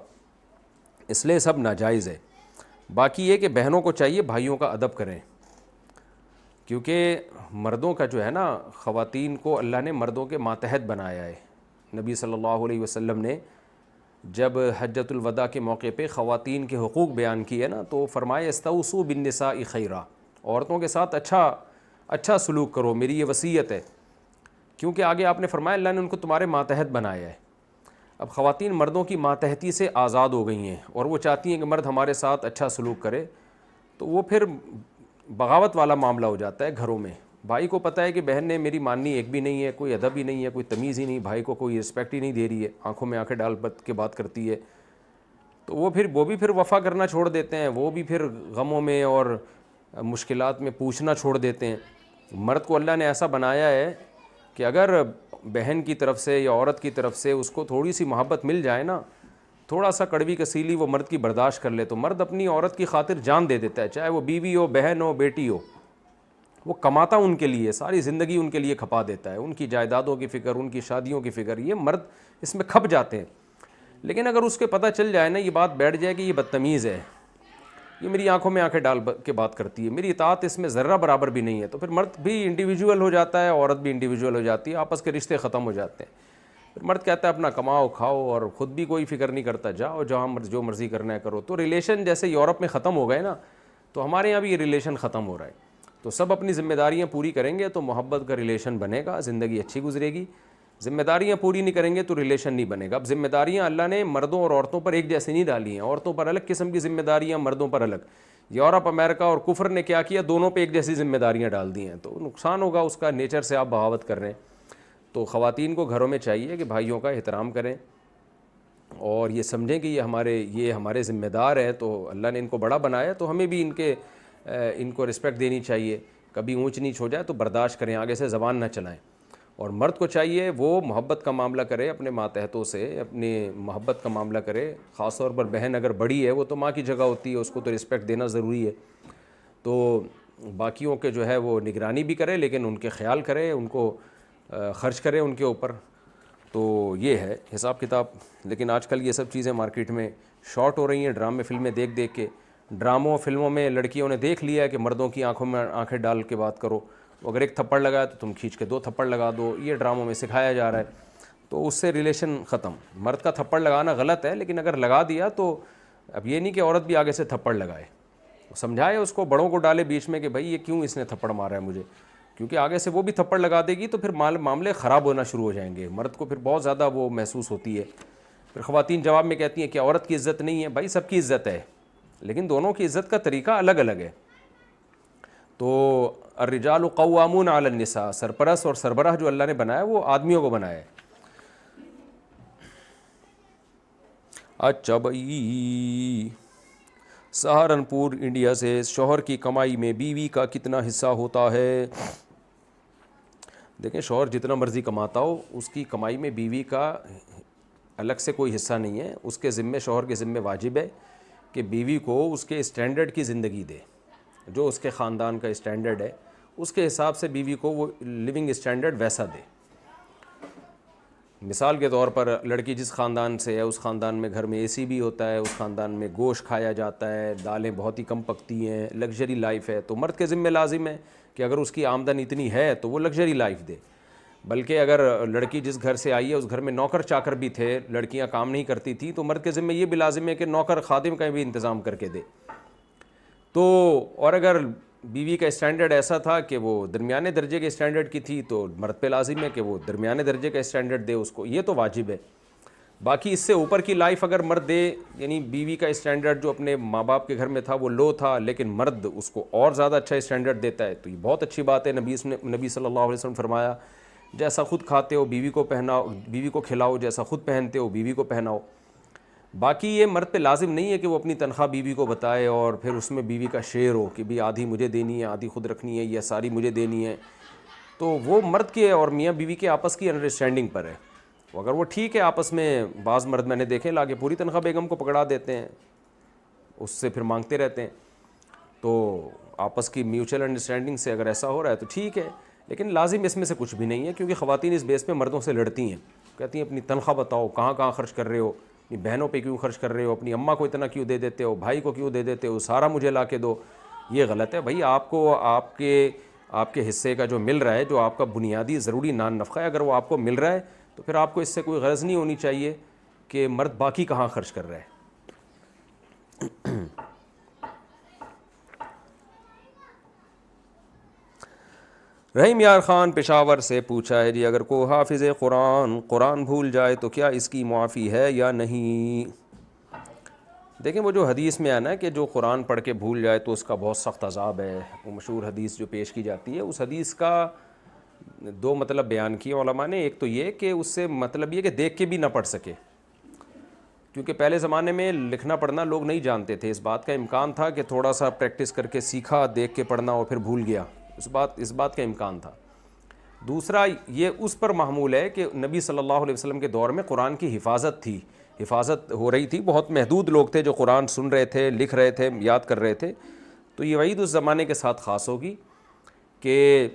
اس لیے سب ناجائز ہے۔ باقی یہ کہ بہنوں کو چاہیے بھائیوں کا ادب کریں، کیونکہ مردوں کا جو ہے نا، خواتین کو اللہ نے مردوں کے ماتحت بنایا ہے۔ نبی صلی اللہ علیہ وسلم نے جب حجۃ الوداع کے موقع پہ خواتین کے حقوق بیان کیے نا تو فرمایا استوصوا بالنساء خیرا، عورتوں کے ساتھ اچھا سلوک کرو، میری یہ وصیت ہے، کیونکہ آگے آپ نے فرمایا اللہ نے ان کو تمہارے ماتحت بنایا ہے۔ اب خواتین مردوں کی ماتحتی سے آزاد ہو گئی ہیں اور وہ چاہتی ہیں کہ مرد ہمارے ساتھ اچھا سلوک کرے، تو وہ پھر بغاوت والا معاملہ ہو جاتا ہے گھروں میں۔ بھائی کو پتہ ہے کہ بہن نے میری ماننی ایک بھی نہیں ہے، کوئی ادب ہی نہیں ہے، کوئی تمیز ہی نہیں، بھائی کو کوئی رسپیکٹ ہی نہیں دے رہی ہے، آنکھوں میں آنکھیں ڈال کے بات کرتی ہے، تو وہ بھی پھر وفا کرنا چھوڑ دیتے ہیں، وہ بھی پھر غموں میں اور مشکلات میں پوچھنا چھوڑ دیتے ہیں۔ مرد کو اللہ نے ایسا بنایا ہے کہ اگر بہن کی طرف سے یا عورت کی طرف سے اس کو تھوڑی سی محبت مل جائے نا، تھوڑا سا کڑوی کسیلی وہ مرد کی برداشت کر لے، تو مرد اپنی عورت کی خاطر جان دے دیتا ہے، چاہے وہ بیوی ہو، بہن ہو، بیٹی ہو، وہ کماتا ان کے لیے، ساری زندگی ان کے لیے کھپا دیتا ہے، ان کی جائیدادوں کی فکر، ان کی شادیوں کی فکر، یہ مرد اس میں کھپ جاتے ہیں۔ لیکن اگر اس کے پتہ چل جائے نا، یہ بات بیٹھ جائے کہ یہ بدتمیز ہے، یہ میری آنکھوں میں آنکھیں ڈال کے بات کرتی ہے، میری اطاعت اس میں ذرہ برابر بھی نہیں ہے، تو پھر مرد بھی انڈیویجول ہو جاتا ہے، عورت بھی انڈیویجول ہو جاتی ہے، آپس کے رشتے ختم ہو جاتے ہیں۔ پھر مرد کہتا ہے اپنا کماؤ کھاؤ اور خود بھی کوئی فکر نہیں کرتا، جاؤ جہاں جو مرضی کرنا ہے کرو۔ تو ریلیشن جیسے یورپ میں ختم ہو گئے نا، تو ہمارے یہاں بھی یہ ریلیشن ختم ہو رہا ہے۔ تو سب اپنی ذمہ داریاں پوری کریں گے تو محبت کا ریلیشن بنے گا، زندگی اچھی گزرے گی۔ ذمہ داریاں پوری نہیں کریں گے تو ریلیشن نہیں بنے گا۔ اب ذمہ داریاں اللہ نے مردوں اور عورتوں پر ایک جیسی نہیں ڈالی ہیں، عورتوں پر الگ قسم کی ذمہ داریاں، مردوں پر الگ۔ یورپ، امریکہ اور کفر نے کیا کیا، دونوں پہ ایک جیسی ذمہ داریاں ڈال دی ہیں، تو نقصان ہوگا اس کا، نیچر سے آپ بغاوت کر رہے ہیں۔ تو خواتین کو گھروں میں چاہیے کہ بھائیوں کا احترام کریں اور یہ سمجھیں کہ یہ ہمارے ذمہ دار ہیں، تو اللہ نے ان کو بڑا بنایا تو ہمیں بھی ان کو رسپیکٹ دینی چاہیے۔ کبھی اونچ نیچ ہو جائے تو برداشت کریں، آگے سے زبان نہ چلائیں۔ اور مرد کو چاہیے وہ محبت کا معاملہ کرے اپنے ماتحتوں سے، اپنی محبت کا معاملہ کرے، خاص طور پر بہن اگر بڑی ہے وہ تو ماں کی جگہ ہوتی ہے، اس کو تو رسپیکٹ دینا ضروری ہے۔ تو باقیوں کے جو ہے وہ نگرانی بھی کرے، لیکن ان کے خیال کرے، ان کو خرچ کرے ان کے اوپر۔ تو یہ ہے حساب کتاب. لیکن آج کل یہ سب چیزیں مارکیٹ میں شارٹ ہو رہی ہیں. ڈرامے فلمیں دیکھ دیکھ کے, ڈراموں فلموں میں لڑکیوں نے دیکھ لیا ہے کہ مردوں کی آنکھوں میں آنکھیں ڈال کے بات کرو, اگر ایک تھپڑ لگایا تو تم کھینچ کے 2 تھپڑ لگا دو. یہ ڈراموں میں سکھایا جا رہا ہے, تو اس سے ریلیشن ختم. مرد کا تھپڑ لگانا غلط ہے, لیکن اگر لگا دیا تو اب یہ نہیں کہ عورت بھی آگے سے تھپڑ لگائے, سمجھائے اس کو, بڑوں کو ڈالے بیچ میں کہ بھائی یہ کیوں اس نے تھپڑ مارا ہے مجھے, کیونکہ آگے سے وہ بھی تھپڑ لگا دے گی تو پھر معاملے خراب ہونا شروع ہو جائیں گے. مرد کو پھر بہت زیادہ وہ محسوس ہوتی ہے. پھر خواتین جواب میں کہتی ہیں کہ عورت کی عزت نہیں ہے. بھائی سب کی عزت ہے, لیکن دونوں کی عزت کا طریقہ الگ الگ ہے. تو الرجال قوامون علی النساء, سرپرست اور سربراہ جو اللہ نے بنایا وہ آدمیوں کو بنایا ہے. اچھا بھائی, سہارنپور انڈیا سے, شوہر کی کمائی میں بیوی کا کتنا حصہ ہوتا ہے؟ دیکھیں, شوہر جتنا مرضی کماتا ہو, اس کی کمائی میں بیوی کا الگ سے کوئی حصہ نہیں ہے. اس کے ذمے, شوہر کے ذمے واجب ہے کہ بیوی کو اس کے اسٹینڈرڈ کی زندگی دے, جو اس کے خاندان کا اسٹینڈرڈ ہے اس کے حساب سے بیوی کو وہ لیونگ اسٹینڈرڈ ویسا دے. مثال کے طور پر لڑکی جس خاندان سے ہے اس خاندان میں گھر میں اے سی بھی ہوتا ہے, اس خاندان میں گوشت کھایا جاتا ہے, دالیں بہت ہی کم پکتی ہیں, لگژری لائف ہے, تو مرد کے ذمہ لازم ہے کہ اگر اس کی آمدن اتنی ہے تو وہ لگژری لائف دے. بلکہ اگر لڑکی جس گھر سے آئی ہے اس گھر میں نوکر چاکر بھی تھے, لڑکیاں کام نہیں کرتی تھیں, تو مرد کے ذمہ یہ بھی لازم ہے کہ نوکر خادم کا بھی انتظام کر کے دے. تو اور اگر بیوی کا اسٹینڈرڈ ایسا تھا کہ وہ درمیانے درجے کے اسٹینڈرڈ کی تھی تو مرد پہ لازم ہے کہ وہ درمیانے درجے کا اسٹینڈرڈ دے اس کو, یہ تو واجب ہے. باقی اس سے اوپر کی لائف اگر مرد دے, یعنی بیوی کا اسٹینڈرڈ جو اپنے ماں باپ کے گھر میں تھا وہ لو تھا, لیکن مرد اس کو اور زیادہ اچھا اسٹینڈرڈ دیتا ہے, تو یہ بہت اچھی بات ہے. نبی صلی اللہ علیہ وسلم فرمایا, جیسا خود کھاتے ہو بیوی کو پہناؤ, بیوی کو کھلاؤ, جیسا خود پہنتے ہو بیوی کو پہناؤ. باقی یہ مرد پہ لازم نہیں ہے کہ وہ اپنی تنخواہ بیوی کو بتائے اور پھر اس میں بیوی کا شیئر ہو کہ بھی آدھی مجھے دینی ہے, آدھی خود رکھنی ہے, یا ساری مجھے دینی ہے. تو وہ مرد کے اور میاں بیوی کے آپس کی انڈرسٹینڈنگ پر ہے. اگر وہ ٹھیک ہے آپس میں, بعض مرد میں نے دیکھے لا کے پوری تنخواہ بیگم کو پکڑا دیتے ہیں, اس سے پھر مانگتے رہتے ہیں. تو آپس کی میوچل انڈرسٹینڈنگ سے اگر ایسا ہو رہا ہے تو ٹھیک ہے, لیکن لازم اس میں سے کچھ بھی نہیں ہے, کیونکہ خواتین اس بیس پہ مردوں سے لڑتی ہیں, کہتی ہیں اپنی تنخواہ بتاؤ, کہاں کہاں خرچ کر رہے ہو, اپنی بہنوں پہ کیوں خرچ کر رہے ہو, اپنی اماں کو اتنا کیوں دے دیتے ہو, بھائی کو کیوں دے دیتے ہو, سارا مجھے لا کے دو. یہ غلط ہے بھائی. آپ کو آپ کے حصے کا جو مل رہا ہے, جو آپ کا بنیادی ضروری نان نفقہ ہے, اگر وہ آپ کو مل رہا ہے تو پھر آپ کو اس سے کوئی غرض نہیں ہونی چاہیے کہ مرد باقی کہاں خرچ کر رہا ہے. رحیم یار خان پشاور سے پوچھا ہے جی, اگر کوئی حافظ قرآن بھول جائے تو کیا اس کی معافی ہے یا نہیں؟ دیکھیں, وہ جو حدیث میں آنا ہے کہ جو قرآن پڑھ کے بھول جائے تو اس کا بہت سخت عذاب ہے, وہ مشہور حدیث جو پیش کی جاتی ہے, اس حدیث کا 2 مطلب بیان کیے علماء نے. ایک تو یہ کہ اس سے مطلب یہ کہ دیکھ کے بھی نہ پڑھ سکے, کیونکہ پہلے زمانے میں لکھنا پڑھنا لوگ نہیں جانتے تھے. اس بات کا امکان تھا کہ تھوڑا سا پریکٹس کر کے سیکھا, دیکھ کے پڑھنا اور پھر بھول گیا, اس بات کا امکان تھا. دوسرا یہ اس پر محمول ہے کہ نبی صلی اللہ علیہ وسلم کے دور میں قرآن کی حفاظت تھی, حفاظت ہو رہی تھی, بہت محدود لوگ تھے جو قرآن سن رہے تھے, لکھ رہے تھے, یاد کر رہے تھے. تو یہ وعید اس زمانے کے ساتھ خاص ہوگی کہ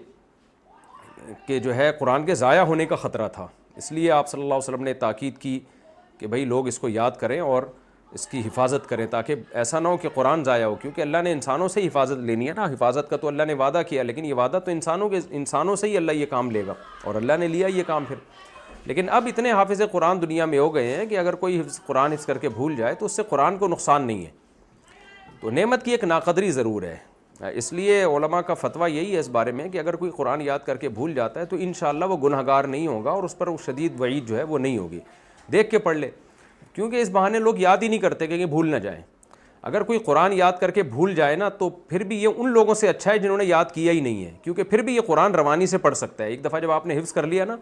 جو ہے قرآن کے ضائع ہونے کا خطرہ تھا. اس لیے آپ صلی اللہ علیہ وسلم نے تاکید کی کہ بھئی لوگ اس کو یاد کریں اور اس کی حفاظت کریں, تاکہ ایسا نہ ہو کہ قرآن ضائع ہو. کیونکہ اللہ نے انسانوں سے حفاظت لینی ہے نا, حفاظت کا تو اللہ نے وعدہ کیا, لیکن یہ وعدہ تو انسانوں سے ہی اللہ یہ کام لے گا, اور اللہ نے لیا یہ کام پھر. لیکن اب اتنے حافظ قرآن دنیا میں ہو گئے ہیں کہ اگر کوئی قرآن حفظ کر کے بھول جائے تو اس سے قرآن کو نقصان نہیں ہے. تو نعمت کی ایک ناقدری ضرور ہے. اس لیے علماء کا فتویٰ یہی ہے اس بارے میں کہ اگر کوئی قرآن یاد کر کے بھول جاتا ہے تو انشاءاللہ وہ گنہگار نہیں ہوگا, اور اس پر وہ شدید وعید جو ہے وہ نہیں ہوگی. دیکھ کے پڑھ لے, کیونکہ اس بہانے لوگ یاد ہی نہیں کرتے کہ بھول نہ جائیں. اگر کوئی قرآن یاد کر کے بھول جائے نا تو پھر بھی یہ ان لوگوں سے اچھا ہے جنہوں نے یاد کیا ہی نہیں ہے, کیونکہ پھر بھی یہ قرآن روانی سے پڑھ سکتا ہے. ایک دفعہ جب آپ نے حفظ کر لیا نا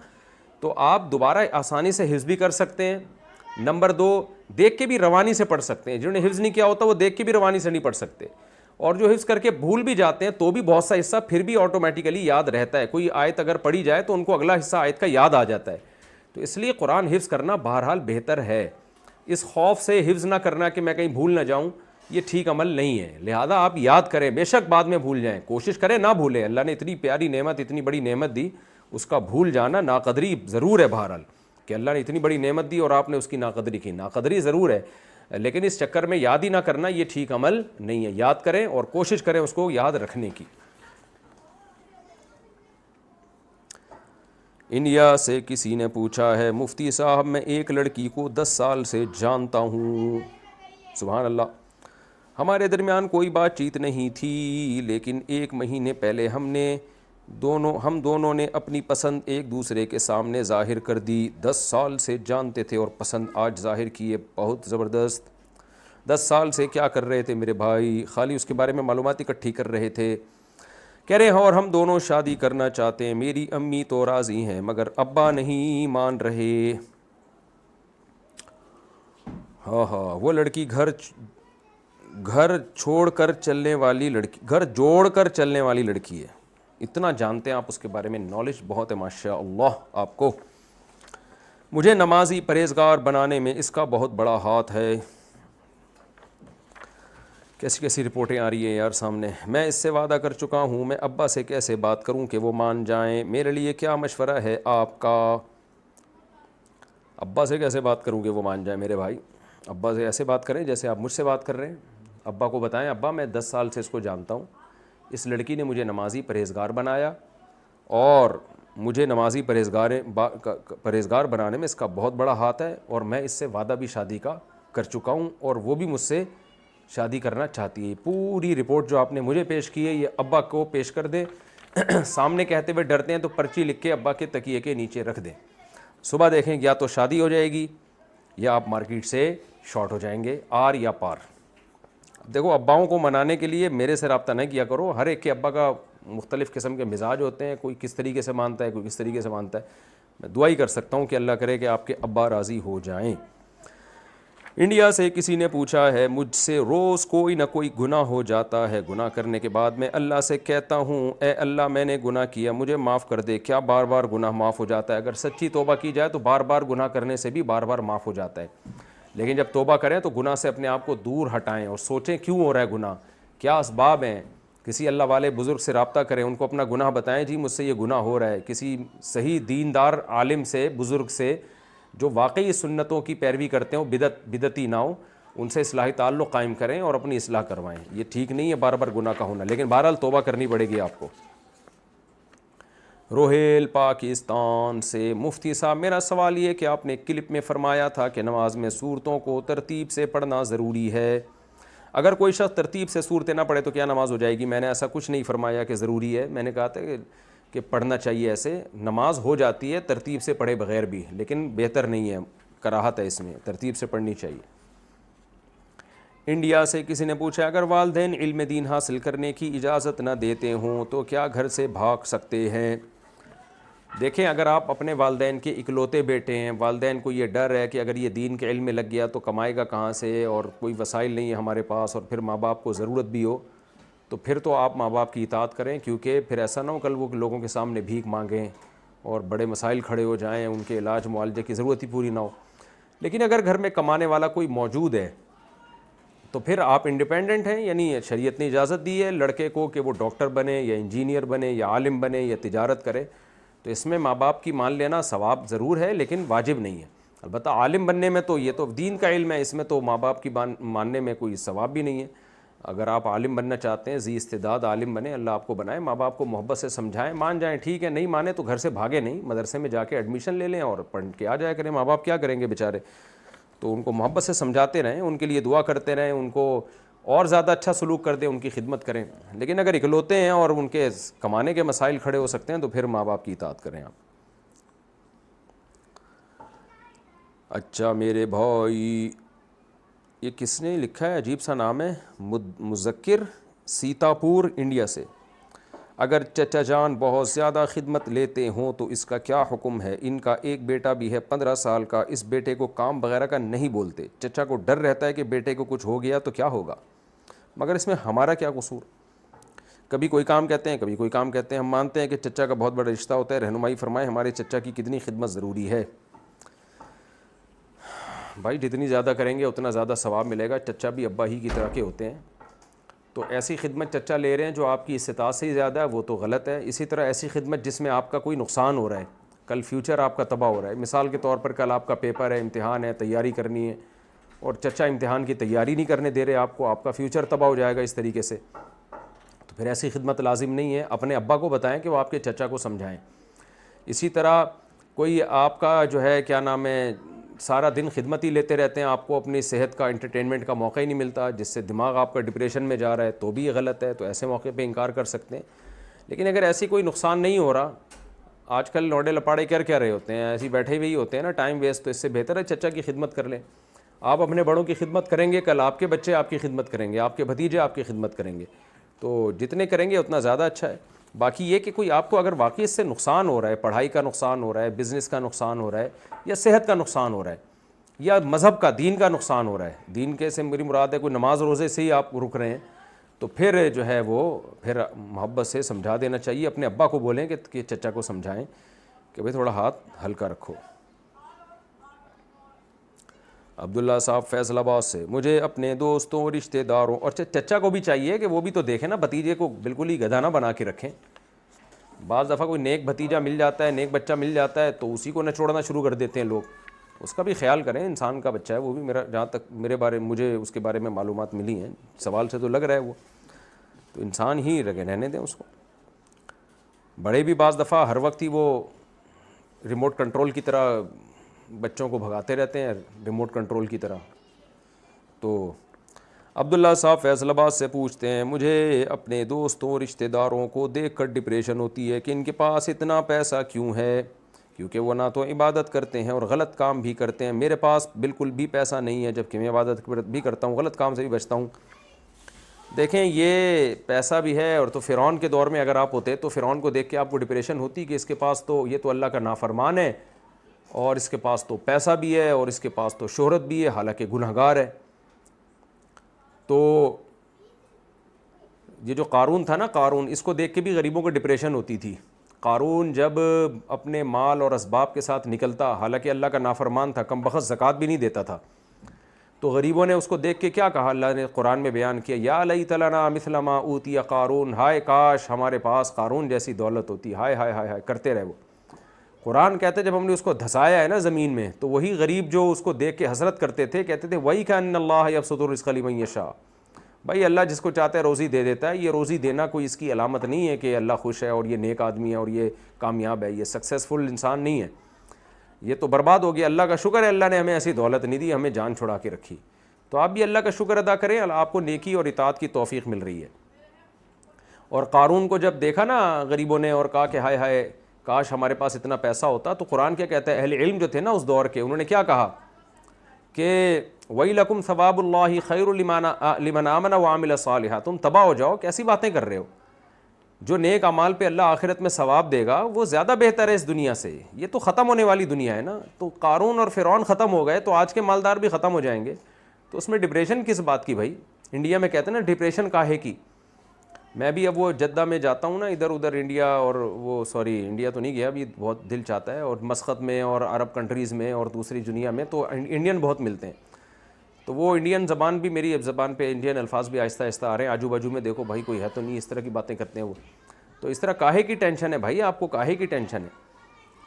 تو آپ دوبارہ آسانی سے حفظ بھی کر سکتے ہیں. نمبر 2, دیکھ کے بھی روانی سے پڑھ سکتے ہیں. جنہوں نے حفظ نہیں کیا ہوتا وہ دیکھ کے بھی روانی سے نہیں پڑھ سکتے, اور جو حفظ کر کے بھول بھی جاتے ہیں تو بھی بہت سا حصہ پھر بھی آٹومیٹیکلی یاد رہتا ہے. کوئی آیت اگر پڑھی جائے تو ان کو اگلا حصہ آیت کا یاد آ جاتا ہے. تو اس لیے قرآن حفظ کرنا بہرحال بہتر ہے. اس خوف سے حفظ نہ کرنا کہ میں کہیں بھول نہ جاؤں, یہ ٹھیک عمل نہیں ہے. لہذا آپ یاد کریں, بے شک بعد میں بھول جائیں, کوشش کریں نہ بھولیں. اللہ نے اتنی پیاری نعمت, اتنی بڑی نعمت دی, اس کا بھول جانا ناقدری ضرور ہے بہرحال. کہ اللہ نے اتنی بڑی نعمت دی اور آپ نے اس کی ناقدری کی. ناقدری ضرور ہے لیکن اس چکر میں یاد ہی نہ کرنا یہ ٹھیک عمل نہیں ہے. یاد کریں اور کوشش کریں اس کو یاد رکھنے کی. انڈیا سے کسی نے پوچھا ہے مفتی صاحب میں ایک لڑکی کو 10 سال سے جانتا ہوں. سبحان اللہ. ہمارے درمیان کوئی بات چیت نہیں تھی لیکن 1 مہینے پہلے ہم دونوں نے اپنی پسند ایک دوسرے کے سامنے ظاہر کر دی. 10 سال سے جانتے تھے اور پسند آج ظاہر کیے. بہت زبردست. 10 سال سے کیا کر رہے تھے میرے بھائی؟ خالی اس کے بارے میں معلومات اکٹھی کر رہے تھے. کہہ رہے ہیں اور ہم دونوں شادی کرنا چاہتے ہیں. میری امی تو راضی ہیں مگر ابا نہیں مان رہے. ہاں وہ لڑکی گھر جوڑ کر چلنے والی لڑکی ہے. اتنا جانتے ہیں آپ اس کے بارے میں, نالج بہت ہے ماشاء اللہ آپ کو. مجھے نمازی پرہیزگار بنانے میں اس کا بہت بڑا ہاتھ ہے. کیسی رپورٹیں آ رہی ہیں یار سامنے. میں اس سے وعدہ کر چکا ہوں. میں ابا سے کیسے بات کروں کہ وہ مان جائیں؟ میرے لیے کیا مشورہ ہے آپ کا؟ ابا سے کیسے بات کروں کہ وہ مان جائیں میرے بھائی؟ ابا سے ایسے بات کریں جیسے آپ مجھ سے بات کر رہے ہیں. ابا کو بتائیں ابا میں 10 سال سے اس کو جانتا ہوں. اس لڑکی نے مجھے نمازی پرہیزگار بنایا اور مجھے نمازی پرہیزگار بنانے میں اس کا بہت بڑا ہاتھ ہے اور میں اس سے وعدہ بھی شادی کا کر چکا ہوں اور وہ بھی مجھ سے شادی کرنا چاہتی ہے. پوری رپورٹ جو آپ نے مجھے پیش کی ہے یہ ابا کو پیش کر دیں. سامنے کہتے ہوئے ڈرتے ہیں تو پرچی لکھ کے ابا کے تکیے کے نیچے رکھ دیں. صبح دیکھیں یا تو شادی ہو جائے گی یا آپ مارکیٹ سے شارٹ ہو جائیں گے, آر یا پار. دیکھو اباؤں کو منانے کے لیے میرے سے رابطہ نہیں کیا کرو. ہر ایک کے ابا کا مختلف قسم کے مزاج ہوتے ہیں. کوئی کس طریقے سے مانتا ہے, کوئی کس طریقے سے مانتا ہے. میں دعا ہی کر سکتا ہوں کہ اللہ کرے کہ آپ کے ابا راضی ہو جائیں. انڈیا سے کسی نے پوچھا ہے مجھ سے روز کوئی نہ کوئی گناہ ہو جاتا ہے. گناہ کرنے کے بعد میں اللہ سے کہتا ہوں اے اللہ میں نے گناہ کیا مجھے معاف کر دے. کیا بار بار گناہ معاف ہو جاتا ہے؟ اگر سچی توبہ کی جائے تو بار بار گناہ کرنے سے بھی بار بار معاف ہو جاتا ہے. لیکن جب توبہ کریں تو گناہ سے اپنے آپ کو دور ہٹائیں اور سوچیں کیوں ہو رہا ہے گناہ, کیا اسباب ہیں. کسی اللہ والے بزرگ سے رابطہ کریں, ان کو اپنا گناہ بتائیں جی مجھ سے یہ گناہ ہو رہا ہے. کسی صحیح دیندار عالم سے, بزرگ سے جو واقعی سنتوں کی پیروی کرتے ہوں, بدعتی نہ ہوں, ان سے اصلاحی تعلق قائم کریں اور اپنی اصلاح کروائیں. یہ ٹھیک نہیں ہے بار بار گناہ کا ہونا, لیکن بہرحال توبہ کرنی پڑے گی آپ کو. روہیل پاکستان سے مفتی صاحب میرا سوال یہ کہ آپ نے کلپ میں فرمایا تھا کہ نماز میں سورتوں کو ترتیب سے پڑھنا ضروری ہے. اگر کوئی شخص ترتیب سے صورتیں نہ پڑھے تو کیا نماز ہو جائے گی؟ میں نے ایسا کچھ نہیں فرمایا کہ ضروری ہے. میں نے کہا تھا کہ پڑھنا چاہیے. ایسے نماز ہو جاتی ہے ترتیب سے پڑھے بغیر بھی, لیکن بہتر نہیں ہے, کراہت ہے اس میں, ترتیب سے پڑھنی چاہیے. انڈیا سے کسی نے پوچھا اگر والدین علم دین حاصل کرنے کی اجازت نہ دیتے ہوں تو کیا گھر سے بھاگ سکتے ہیں؟ دیکھیں اگر آپ اپنے والدین کے اکلوتے بیٹے ہیں, والدین کو یہ ڈر ہے کہ اگر یہ دین کے علم میں لگ گیا تو کمائے گا کہاں سے, اور کوئی وسائل نہیں ہے ہمارے پاس, اور پھر ماں باپ کو ضرورت بھی ہو, تو پھر تو آپ ماں باپ کی اطاعت کریں, کیونکہ پھر ایسا نہ ہو کل وہ لوگوں کے سامنے بھیک مانگیں اور بڑے مسائل کھڑے ہو جائیں, ان کے علاج معالجے کی ضرورت ہی پوری نہ ہو. لیکن اگر گھر میں کمانے والا کوئی موجود ہے تو پھر آپ انڈیپینڈنٹ ہیں, یعنی شریعت نے اجازت دی ہے لڑکے کو کہ وہ ڈاکٹر بنے یا انجینئر بنے یا عالم بنے یا تجارت کرے, تو اس میں ماں باپ کی مان لینا ثواب ضرور ہے لیکن واجب نہیں ہے. البتہ عالم بننے میں تو یہ تو دین کا علم ہے, اس میں تو ماں باپ کی ماننے میں کوئی ثواب بھی نہیں ہے. اگر آپ عالم بننا چاہتے ہیں, ذی استعداد عالم بنے, اللہ آپ کو بنائے, ماں باپ کو محبت سے سمجھائیں, مان جائیں ٹھیک ہے, نہیں مانے تو گھر سے بھاگے نہیں, مدرسے میں جا کے ایڈمیشن لے لیں اور پڑھ کے آ جایا کریں. ماں باپ کیا کریں گے بیچارے, تو ان کو محبت سے سمجھاتے رہیں, ان کے لیے دعا کرتے رہیں, ان کو اور زیادہ اچھا سلوک کر دیں, ان کی خدمت کریں. لیکن اگر اکلوتے ہیں اور ان کے کمانے کے مسائل کھڑے ہو سکتے ہیں تو پھر ماں باپ کی اطاعت کریں آپ. اچھا میرے بھائی, یہ کس نے لکھا ہے, عجیب سا نام ہے, مذکر سیتاپور انڈیا سے. اگر چچا جان بہت زیادہ خدمت لیتے ہوں تو اس کا کیا حکم ہے؟ ان کا ایک بیٹا بھی ہے 15 سال کا, اس بیٹے کو کام وغیرہ کا نہیں بولتے, چچا کو ڈر رہتا ہے کہ بیٹے کو کچھ ہو گیا تو کیا ہوگا, مگر اس میں ہمارا کیا قصور؟ کبھی کوئی کام کہتے ہیں, کبھی کوئی کام کہتے ہیں. ہم مانتے ہیں کہ چچا کا بہت بڑا رشتہ ہوتا ہے. رہنمائی فرمائیں ہمارے چچا کی کتنی خدمت ضروری ہے. بھائی جتنی زیادہ کریں گے اتنا زیادہ ثواب ملے گا. چچا بھی ابا ہی کی طرح کے ہوتے ہیں, تو ایسی خدمت چچا لے رہے ہیں جو آپ کی استطاعت سے ہی زیادہ ہے وہ تو غلط ہے. اسی طرح ایسی خدمت جس میں آپ کا کوئی نقصان ہو رہا ہے, کل فیوچر آپ کا تباہ ہو رہا ہے. مثال کے طور پر کل آپ کا پیپر ہے, امتحان ہے, تیاری کرنی ہے, اور چچا امتحان کی تیاری نہیں کرنے دے رہے آپ کو, آپ کا فیوچر تباہ ہو جائے گا اس طریقے سے. تو پھر ایسی خدمت لازم نہیں ہے. اپنے ابا کو بتائیں کہ وہ آپ کے چچا کو سمجھائیں. اسی طرح کوئی آپ کا جو ہے کیا نام ہے سارا دن خدمت ہی لیتے رہتے ہیں, آپ کو اپنی صحت کا انٹرٹینمنٹ کا موقع ہی نہیں ملتا, جس سے دماغ آپ کا ڈپریشن میں جا رہا ہے, تو بھی یہ غلط ہے. تو ایسے موقع پہ انکار کر سکتے ہیں. لیکن اگر ایسی کوئی نقصان نہیں ہو رہا, آج کل لوڈے لپاڑے کر کیا رہے ہوتے ہیں, ایسے بیٹھے ہوئے ہی ہوتے ہیں نا, ٹائم ویسٹ. تو اس سے بہتر ہے چچا کی خدمت کر لیں. آپ اپنے بڑوں کی خدمت کریں گے, کل آپ کے بچے آپ کی خدمت کریں گے, آپ کے بھتیجے آپ کی خدمت کریں گے. تو جتنے کریں گے اتنا زیادہ اچھا ہے. باقی یہ کہ کوئی آپ کو اگر واقعی اس سے نقصان ہو رہا ہے, پڑھائی کا نقصان ہو رہا ہے, بزنس کا نقصان ہو رہا ہے, یا صحت کا نقصان ہو رہا ہے, یا مذہب کا دین کا نقصان ہو رہا ہے, دین کے سے میری مراد ہے کوئی نماز روزے سے ہی آپ رک رہے ہیں, تو پھر جو ہے وہ پھر محبت سے سمجھا دینا چاہیے. اپنے ابا کو بولیں کہ چچا کو سمجھائیں کہ بھئی تھوڑا ہاتھ ہلکا رکھو. عبداللہ صاحب فیصل آباد سے, مجھے اپنے دوستوں, رشتہ داروں اور چچا کو بھی چاہیے کہ وہ بھی تو دیکھیں نا, بھتیجے کو بالکل ہی گدھا نہ بنا کے رکھیں. بعض دفعہ کوئی نیک بھتیجا مل جاتا ہے, نیک بچہ مل جاتا ہے, تو اسی کو نچوڑنا شروع کر دیتے ہیں لوگ. اس کا بھی خیال کریں, انسان کا بچہ ہے وہ بھی. میرا جہاں تک مجھے اس کے بارے میں معلومات ملی ہیں, سوال سے تو لگ رہا ہے وہ تو انسان ہی رہنے دیں اس کو. بڑے بھی بعض دفعہ ہر وقت ہی وہ ریموٹ کنٹرول کی طرح بچوں کو بھگاتے رہتے ہیں, ریموٹ کنٹرول کی طرح. تو عبداللہ صاحب فیصل آباد سے پوچھتے ہیں, مجھے اپنے دوستوں رشتہ داروں کو دیکھ کر ڈپریشن ہوتی ہے کہ ان کے پاس اتنا پیسہ کیوں ہے, کیونکہ وہ نہ تو عبادت کرتے ہیں اور غلط کام بھی کرتے ہیں. میرے پاس بالکل بھی پیسہ نہیں ہے, جبکہ میں عبادت بھی کرتا ہوں, غلط کام سے بھی بچتا ہوں. دیکھیں یہ پیسہ بھی ہے, اور تو فرعون کے دور میں اگر آپ ہوتے تو فرعون کو دیکھ کے آپ کو ڈپریشن ہوتی کہ اس کے پاس تو یہ تو اللہ کا نافرمان ہے, اور اس کے پاس تو پیسہ بھی ہے, اور اس کے پاس تو شہرت بھی ہے, حالانکہ گنہگار ہے. تو یہ جو قارون تھا نا, قارون, اس کو دیکھ کے بھی غریبوں کو ڈپریشن ہوتی تھی. قارون جب اپنے مال اور اسباب کے ساتھ نکلتا, حالانکہ اللہ کا نافرمان تھا, کم بخت زکوٰۃ بھی نہیں دیتا تھا, تو غریبوں نے اس کو دیکھ کے کیا کہا, اللہ نے قرآن میں بیان کیا, یا لیت لنا مثل ما اوتی قارون, ہائے کاش ہمارے پاس قارون جیسی دولت ہوتی, ہائے ہائے ہائے ہائے کرتے رہے وہ. قرآن کہتے جب ہم نے اس کو دھسایا ہے نا زمین میں, تو وہی غریب جو اس کو دیکھ کے حسرت کرتے تھے, کہتے تھے وہی کہ ان اللہ یبسط الرزق لمن یشاء, بھائی اللہ جس کو چاہتا ہے روزی دے دیتا ہے. یہ روزی دینا کوئی اس کی علامت نہیں ہے کہ اللہ خوش ہے اور یہ نیک آدمی ہے اور یہ کامیاب ہے, یہ سکسیزفل انسان نہیں ہے, یہ تو برباد ہو گیا. اللہ کا شکر ہے اللہ نے ہمیں ایسی دولت نہیں دی, ہمیں جان چھڑا کے رکھی. تو آپ بھی اللہ کا شکر ادا کریں, آپ کو نیکی اور اطاعت کی توفیق مل رہی ہے. اور قارون کو جب دیکھا نا غریبوں نے, اور کہا کہ ہائے ہائے کاش ہمارے پاس اتنا پیسہ ہوتا, تو قرآن کیا کہتا ہے, اہل علم جو تھے نا اس دور کے, انہوں نے کیا کہا کہ وَيْلَكُمْ ثَوَابُ اللَّهِ خَيْرٌ لِمَنْ آمَنَ وَعَمِلَ صَالِحًا, تم تباہ ہو جاؤ, کیسی باتیں کر رہے ہو. جو نیک اعمال پہ اللہ آخرت میں ثواب دے گا وہ زیادہ بہتر ہے اس دنیا سے. یہ تو ختم ہونے والی دنیا ہے نا. تو قارون اور فرعون ختم ہو گئے, تو آج کے مالدار بھی ختم ہو جائیں گے, تو اس میں ڈپریشن کس بات کی بھائی. انڈیا میں کہتے ہیں نا ڈپریشن کاہے کی. میں بھی اب وہ جدہ میں جاتا ہوں نا, ادھر ادھر انڈیا, اور وہ انڈیا تو نہیں گیا ابھی, بہت دل چاہتا ہے, اور مسقط میں اور عرب کنٹریز میں اور دوسری دنیا میں تو انڈین بہت ملتے ہیں. تو وہ انڈین زبان بھی, میری زبان پہ انڈین الفاظ بھی آہستہ آہستہ آ رہے ہیں. آجو باجو میں دیکھو بھائی کوئی ہے تو نہیں, اس طرح کی باتیں کرتے ہیں وہ. تو اس طرح کاہے کی ٹینشن ہے بھائی, آپ کو کاہے کی ٹینشن ہے.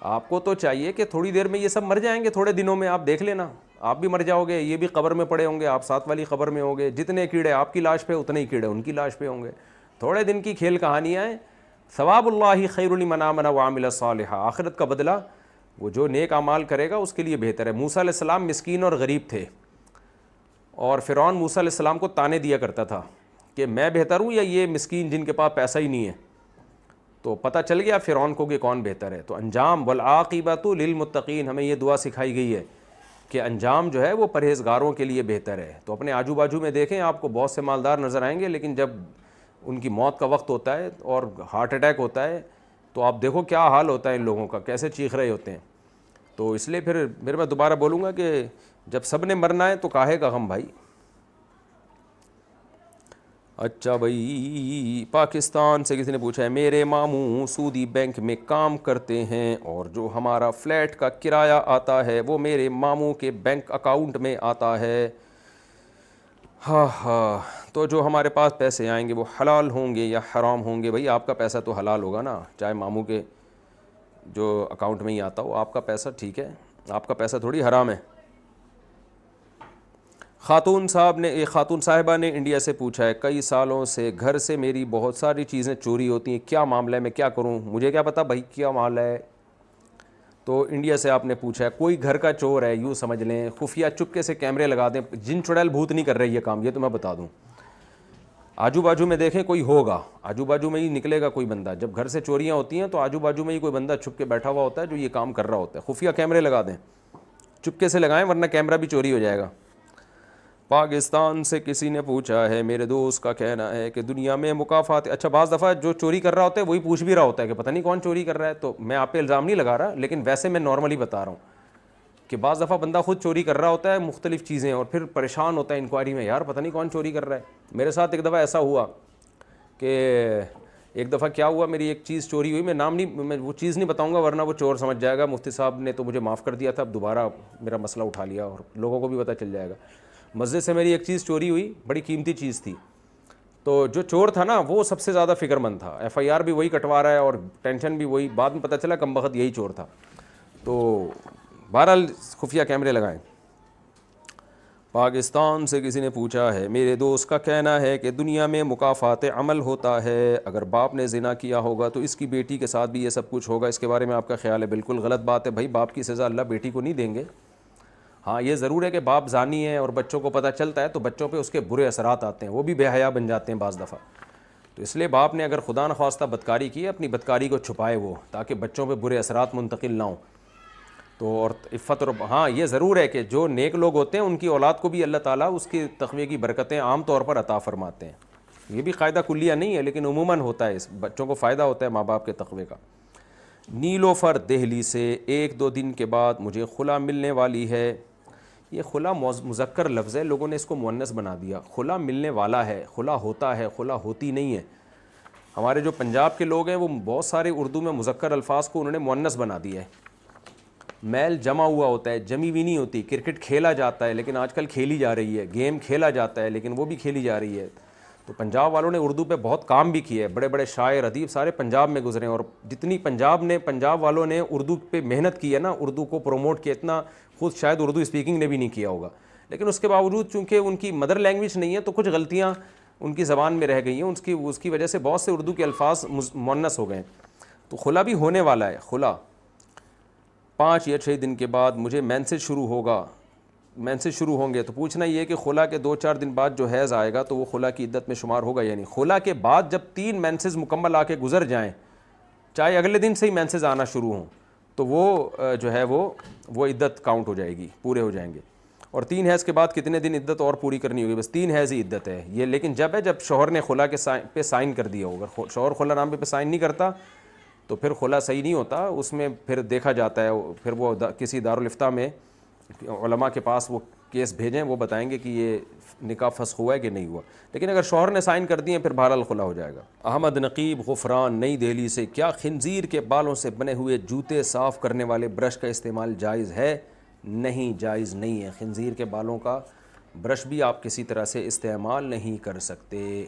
آپ کو تو چاہیے کہ تھوڑی دیر میں یہ سب مر جائیں گے, تھوڑے دنوں میں آپ دیکھ لینا, آپ بھی مر جاؤ گے, یہ بھی قبر میں پڑے ہوں گے, آپ ساتھ والی قبر میں ہوں گے. جتنے کیڑے آپ کی لاش پہ اتنے ہی کیڑے ان کی لاش پہ ہوں گے. تھوڑے دن کی کھیل کہانیاں ہیں. ثواب اللہ خیر لمن آمن وعمل صالحا, آخرت کا بدلہ وہ جو نیک اعمال کرے گا اس کے لیے بہتر ہے. موسیٰ علیہ السلام مسکین اور غریب تھے, اور فرعون موسیٰ علیہ السلام کو تانے دیا کرتا تھا کہ میں بہتر ہوں یا یہ مسکین جن کے پاس پیسہ ہی نہیں ہے. تو پتہ چل گیا فرعون کو کہ کون بہتر ہے. تو انجام والعاقبۃ للمتقین, ہمیں یہ دعا سکھائی گئی ہے کہ انجام جو ہے وہ پرہیزگاروں کے لیے بہتر ہے. تو اپنے آجو باجو میں دیکھیں, آپ کو بہت سے مالدار نظر آئیں گے, لیکن جب ان کی موت کا وقت ہوتا ہے اور ہارٹ اٹیک ہوتا ہے, تو آپ دیکھو کیا حال ہوتا ہے ان لوگوں کا, کیسے چیخ رہے ہوتے ہیں. تو اس لیے پھر میں دوبارہ بولوں گا کہ جب سب نے مرنا ہے تو کاہے کا غم بھائی. اچھا بھائی, پاکستان سے کسی نے پوچھا ہے, میرے ماموں سودی بینک میں کام کرتے ہیں, اور جو ہمارا فلیٹ کا کرایہ آتا ہے وہ میرے ماموں کے بینک اکاؤنٹ میں آتا ہے. ہاں ہاں, تو جو ہمارے پاس پیسے آئیں گے وہ حلال ہوں گے یا حرام ہوں گے؟ بھائی آپ کا پیسہ تو حلال ہوگا نا, چاہے ماموں کے جو اکاؤنٹ میں ہی آتا ہو آپ کا پیسہ، ٹھیک ہے، آپ کا پیسہ تھوڑی حرام ہے۔ خاتون صاحبہ نے انڈیا سے پوچھا ہے، کئی سالوں سے گھر سے میری بہت ساری چیزیں چوری ہوتی ہیں، کیا معاملہ ہے، میں کیا کروں؟ مجھے کیا پتا بھائی کیا معاملہ ہے۔ تو انڈیا سے آپ نے پوچھا ہے، کوئی گھر کا چور ہے، یوں سمجھ لیں، خفیہ چپکے سے کیمرے لگا دیں، جن چڑیل بھوت نہیں کر رہے یہ کام، یہ تو میں بتا دوں۔ آجو باجو میں دیکھیں کوئی ہوگا، آجو باجو میں ہی نکلے گا کوئی بندہ، جب گھر سے چوریاں ہوتی ہیں تو آجو باجو میں ہی کوئی بندہ چھپ کے بیٹھا ہوا ہوتا ہے جو یہ کام کر رہا ہوتا ہے۔ خفیہ کیمرے لگا دیں، چپکے سے لگائیں ورنہ کیمرہ بھی چوری ہو جائے گا۔ پاکستان سے کسی نے پوچھا ہے، میرے دوست کا کہنا ہے کہ دنیا میں مکافات، اچھا بعض دفعہ جو چوری کر رہا ہوتا ہے وہی پوچھ بھی رہا ہوتا ہے کہ پتہ نہیں کون چوری کر رہا ہے، تو میں آپ پہ الزام نہیں لگا رہا، لیکن ویسے میں نارملی بتا رہا ہوں کہ بعض دفعہ بندہ خود چوری کر رہا ہوتا ہے مختلف چیزیں، اور پھر پریشان ہوتا ہے انکوائری میں، یار پتہ نہیں کون چوری کر رہا ہے۔ میرے ساتھ ایک دفعہ ایسا ہوا کہ ایک دفعہ کیا ہوا، میری ایک چیز چوری ہوئی، میں وہ چیز نہیں بتاؤں گا ورنہ وہ چور سمجھ جائے گا، مفتی صاحب نے تو مجھے معاف کر دیا تھا، اب دوبارہ میرا مسئلہ اٹھا لیا اور لوگوں کو بھی پتہ چل جائے گا۔ مسجد سے میری ایک چیز چوری ہوئی، بڑی قیمتی چیز تھی، تو جو چور تھا نا وہ سب سے زیادہ فکر مند تھا، ایف آئی آر بھی وہی کٹوا رہا ہے اور ٹینشن بھی وہی، بعد میں پتہ چلا کم بخت یہی چور تھا۔ تو بہرحال خفیہ کیمرے لگائیں۔ پاکستان سے کسی نے پوچھا ہے، میرے دوست کا کہنا ہے کہ دنیا میں مکافات عمل ہوتا ہے، اگر باپ نے زنا کیا ہوگا تو اس کی بیٹی کے ساتھ بھی یہ سب کچھ ہوگا، اس کے بارے میں آپ کا خیال ہے؟ بالکل غلط بات ہے بھائی، باپ کی سزا اللہ بیٹی کو نہیں دیں گے۔ ہاں یہ ضرور ہے کہ باپ زانی ہے اور بچوں کو پتہ چلتا ہے تو بچوں پہ اس کے برے اثرات آتے ہیں، وہ بھی بے حیا بن جاتے ہیں بعض دفعہ، تو اس لیے باپ نے اگر خدا نخواستہ بدکاری کی ہے اپنی بدکاری کو چھپائے وہ، تاکہ بچوں پہ برے اثرات منتقل نہ ہوں۔ تو اور عفت اور ہاں یہ ضرور ہے کہ جو نیک لوگ ہوتے ہیں ان کی اولاد کو بھی اللہ تعالیٰ اس کے تقوی کی برکتیں عام طور پر عطا فرماتے ہیں، یہ بھی قاعدہ کلیہ نہیں ہے لیکن عموماً ہوتا ہے، اس بچوں کو فائدہ ہوتا ہے ماں باپ کے تقوی کا۔ نیلوفر دہلی سے، 1-2 دن کے بعد مجھے خلا ملنے والی ہے۔ یہ خلا مذکر لفظ ہے، لوگوں نے اس کو مؤنث بنا دیا، خلا ملنے والا ہے، خلا ہوتا ہے، خلا ہوتی نہیں ہے۔ ہمارے جو پنجاب کے لوگ ہیں وہ بہت سارے اردو میں مذکر الفاظ کو انہوں نے مؤنث بنا دیا ہے۔ میل جمع ہوا ہوتا ہے، جمی ہوئی نہیں ہوتی۔ کرکٹ کھیلا جاتا ہے لیکن آج کل کھیلی جا رہی ہے، گیم کھیلا جاتا ہے لیکن وہ بھی کھیلی جا رہی ہے۔ تو پنجاب والوں نے اردو پہ بہت کام بھی کیا ہے، بڑے بڑے شاعر ادیب سارے پنجاب میں گزرے ہیں، اور جتنی پنجاب والوں نے اردو پہ محنت کی ہے نا، اردو کو پروموٹ کیا، اتنا خود شاید اردو اسپیکنگ نے بھی نہیں کیا ہوگا، لیکن اس کے باوجود چونکہ ان کی مدر لینگویج نہیں ہے تو کچھ غلطیاں ان کی زبان میں رہ گئی ہیں، اس کی وجہ سے بہت سے اردو کے الفاظ مؤنث ہو گئے۔ تو خلا بھی ہونے والا ہے، خلا 5 یا 6 دن کے بعد مجھے مینسز شروع ہوں گے، تو پوچھنا یہ ہے کہ خلا کے 2-4 دن بعد جو حیض آئے گا تو وہ خلا کی عدت میں شمار ہوگا یا نہیں؟ خلا کے بعد جب 3 مینسز مکمل آ کے گزر جائیں، چاہے اگلے دن سے ہی مینسز آنا شروع ہوں، تو وہ جو ہے وہ عدت کاؤنٹ ہو جائے گی، پورے ہو جائیں گے۔ اور 3 حیض کے بعد کتنے دن عدت اور پوری کرنی ہوگی؟ بس 3 حیض ہی عدت ہے یہ، لیکن جب شوہر نے خلا کے پہ سائن کر دیا ہوگا، شوہر خلا نامے پہ سائن نہیں کرتا تو پھر خلا صحیح نہیں ہوتا، اس میں پھر دیکھا جاتا ہے، پھر وہ کسی دارالفتہ میں علماء کے پاس وہ کیس بھیجیں، وہ بتائیں گے کہ یہ نکاح فسخ ہوا ہے کہ نہیں ہوا، لیکن اگر شوہر نے سائن کر دیے پھر بہرحال خلا ہو جائے گا۔ احمد نقیب غفران نئی دہلی سے، کیا خنزیر کے بالوں سے بنے ہوئے جوتے صاف کرنے والے برش کا استعمال جائز ہے؟ نہیں، جائز نہیں ہے، خنزیر کے بالوں کا برش بھی آپ کسی طرح سے استعمال نہیں کر سکتے۔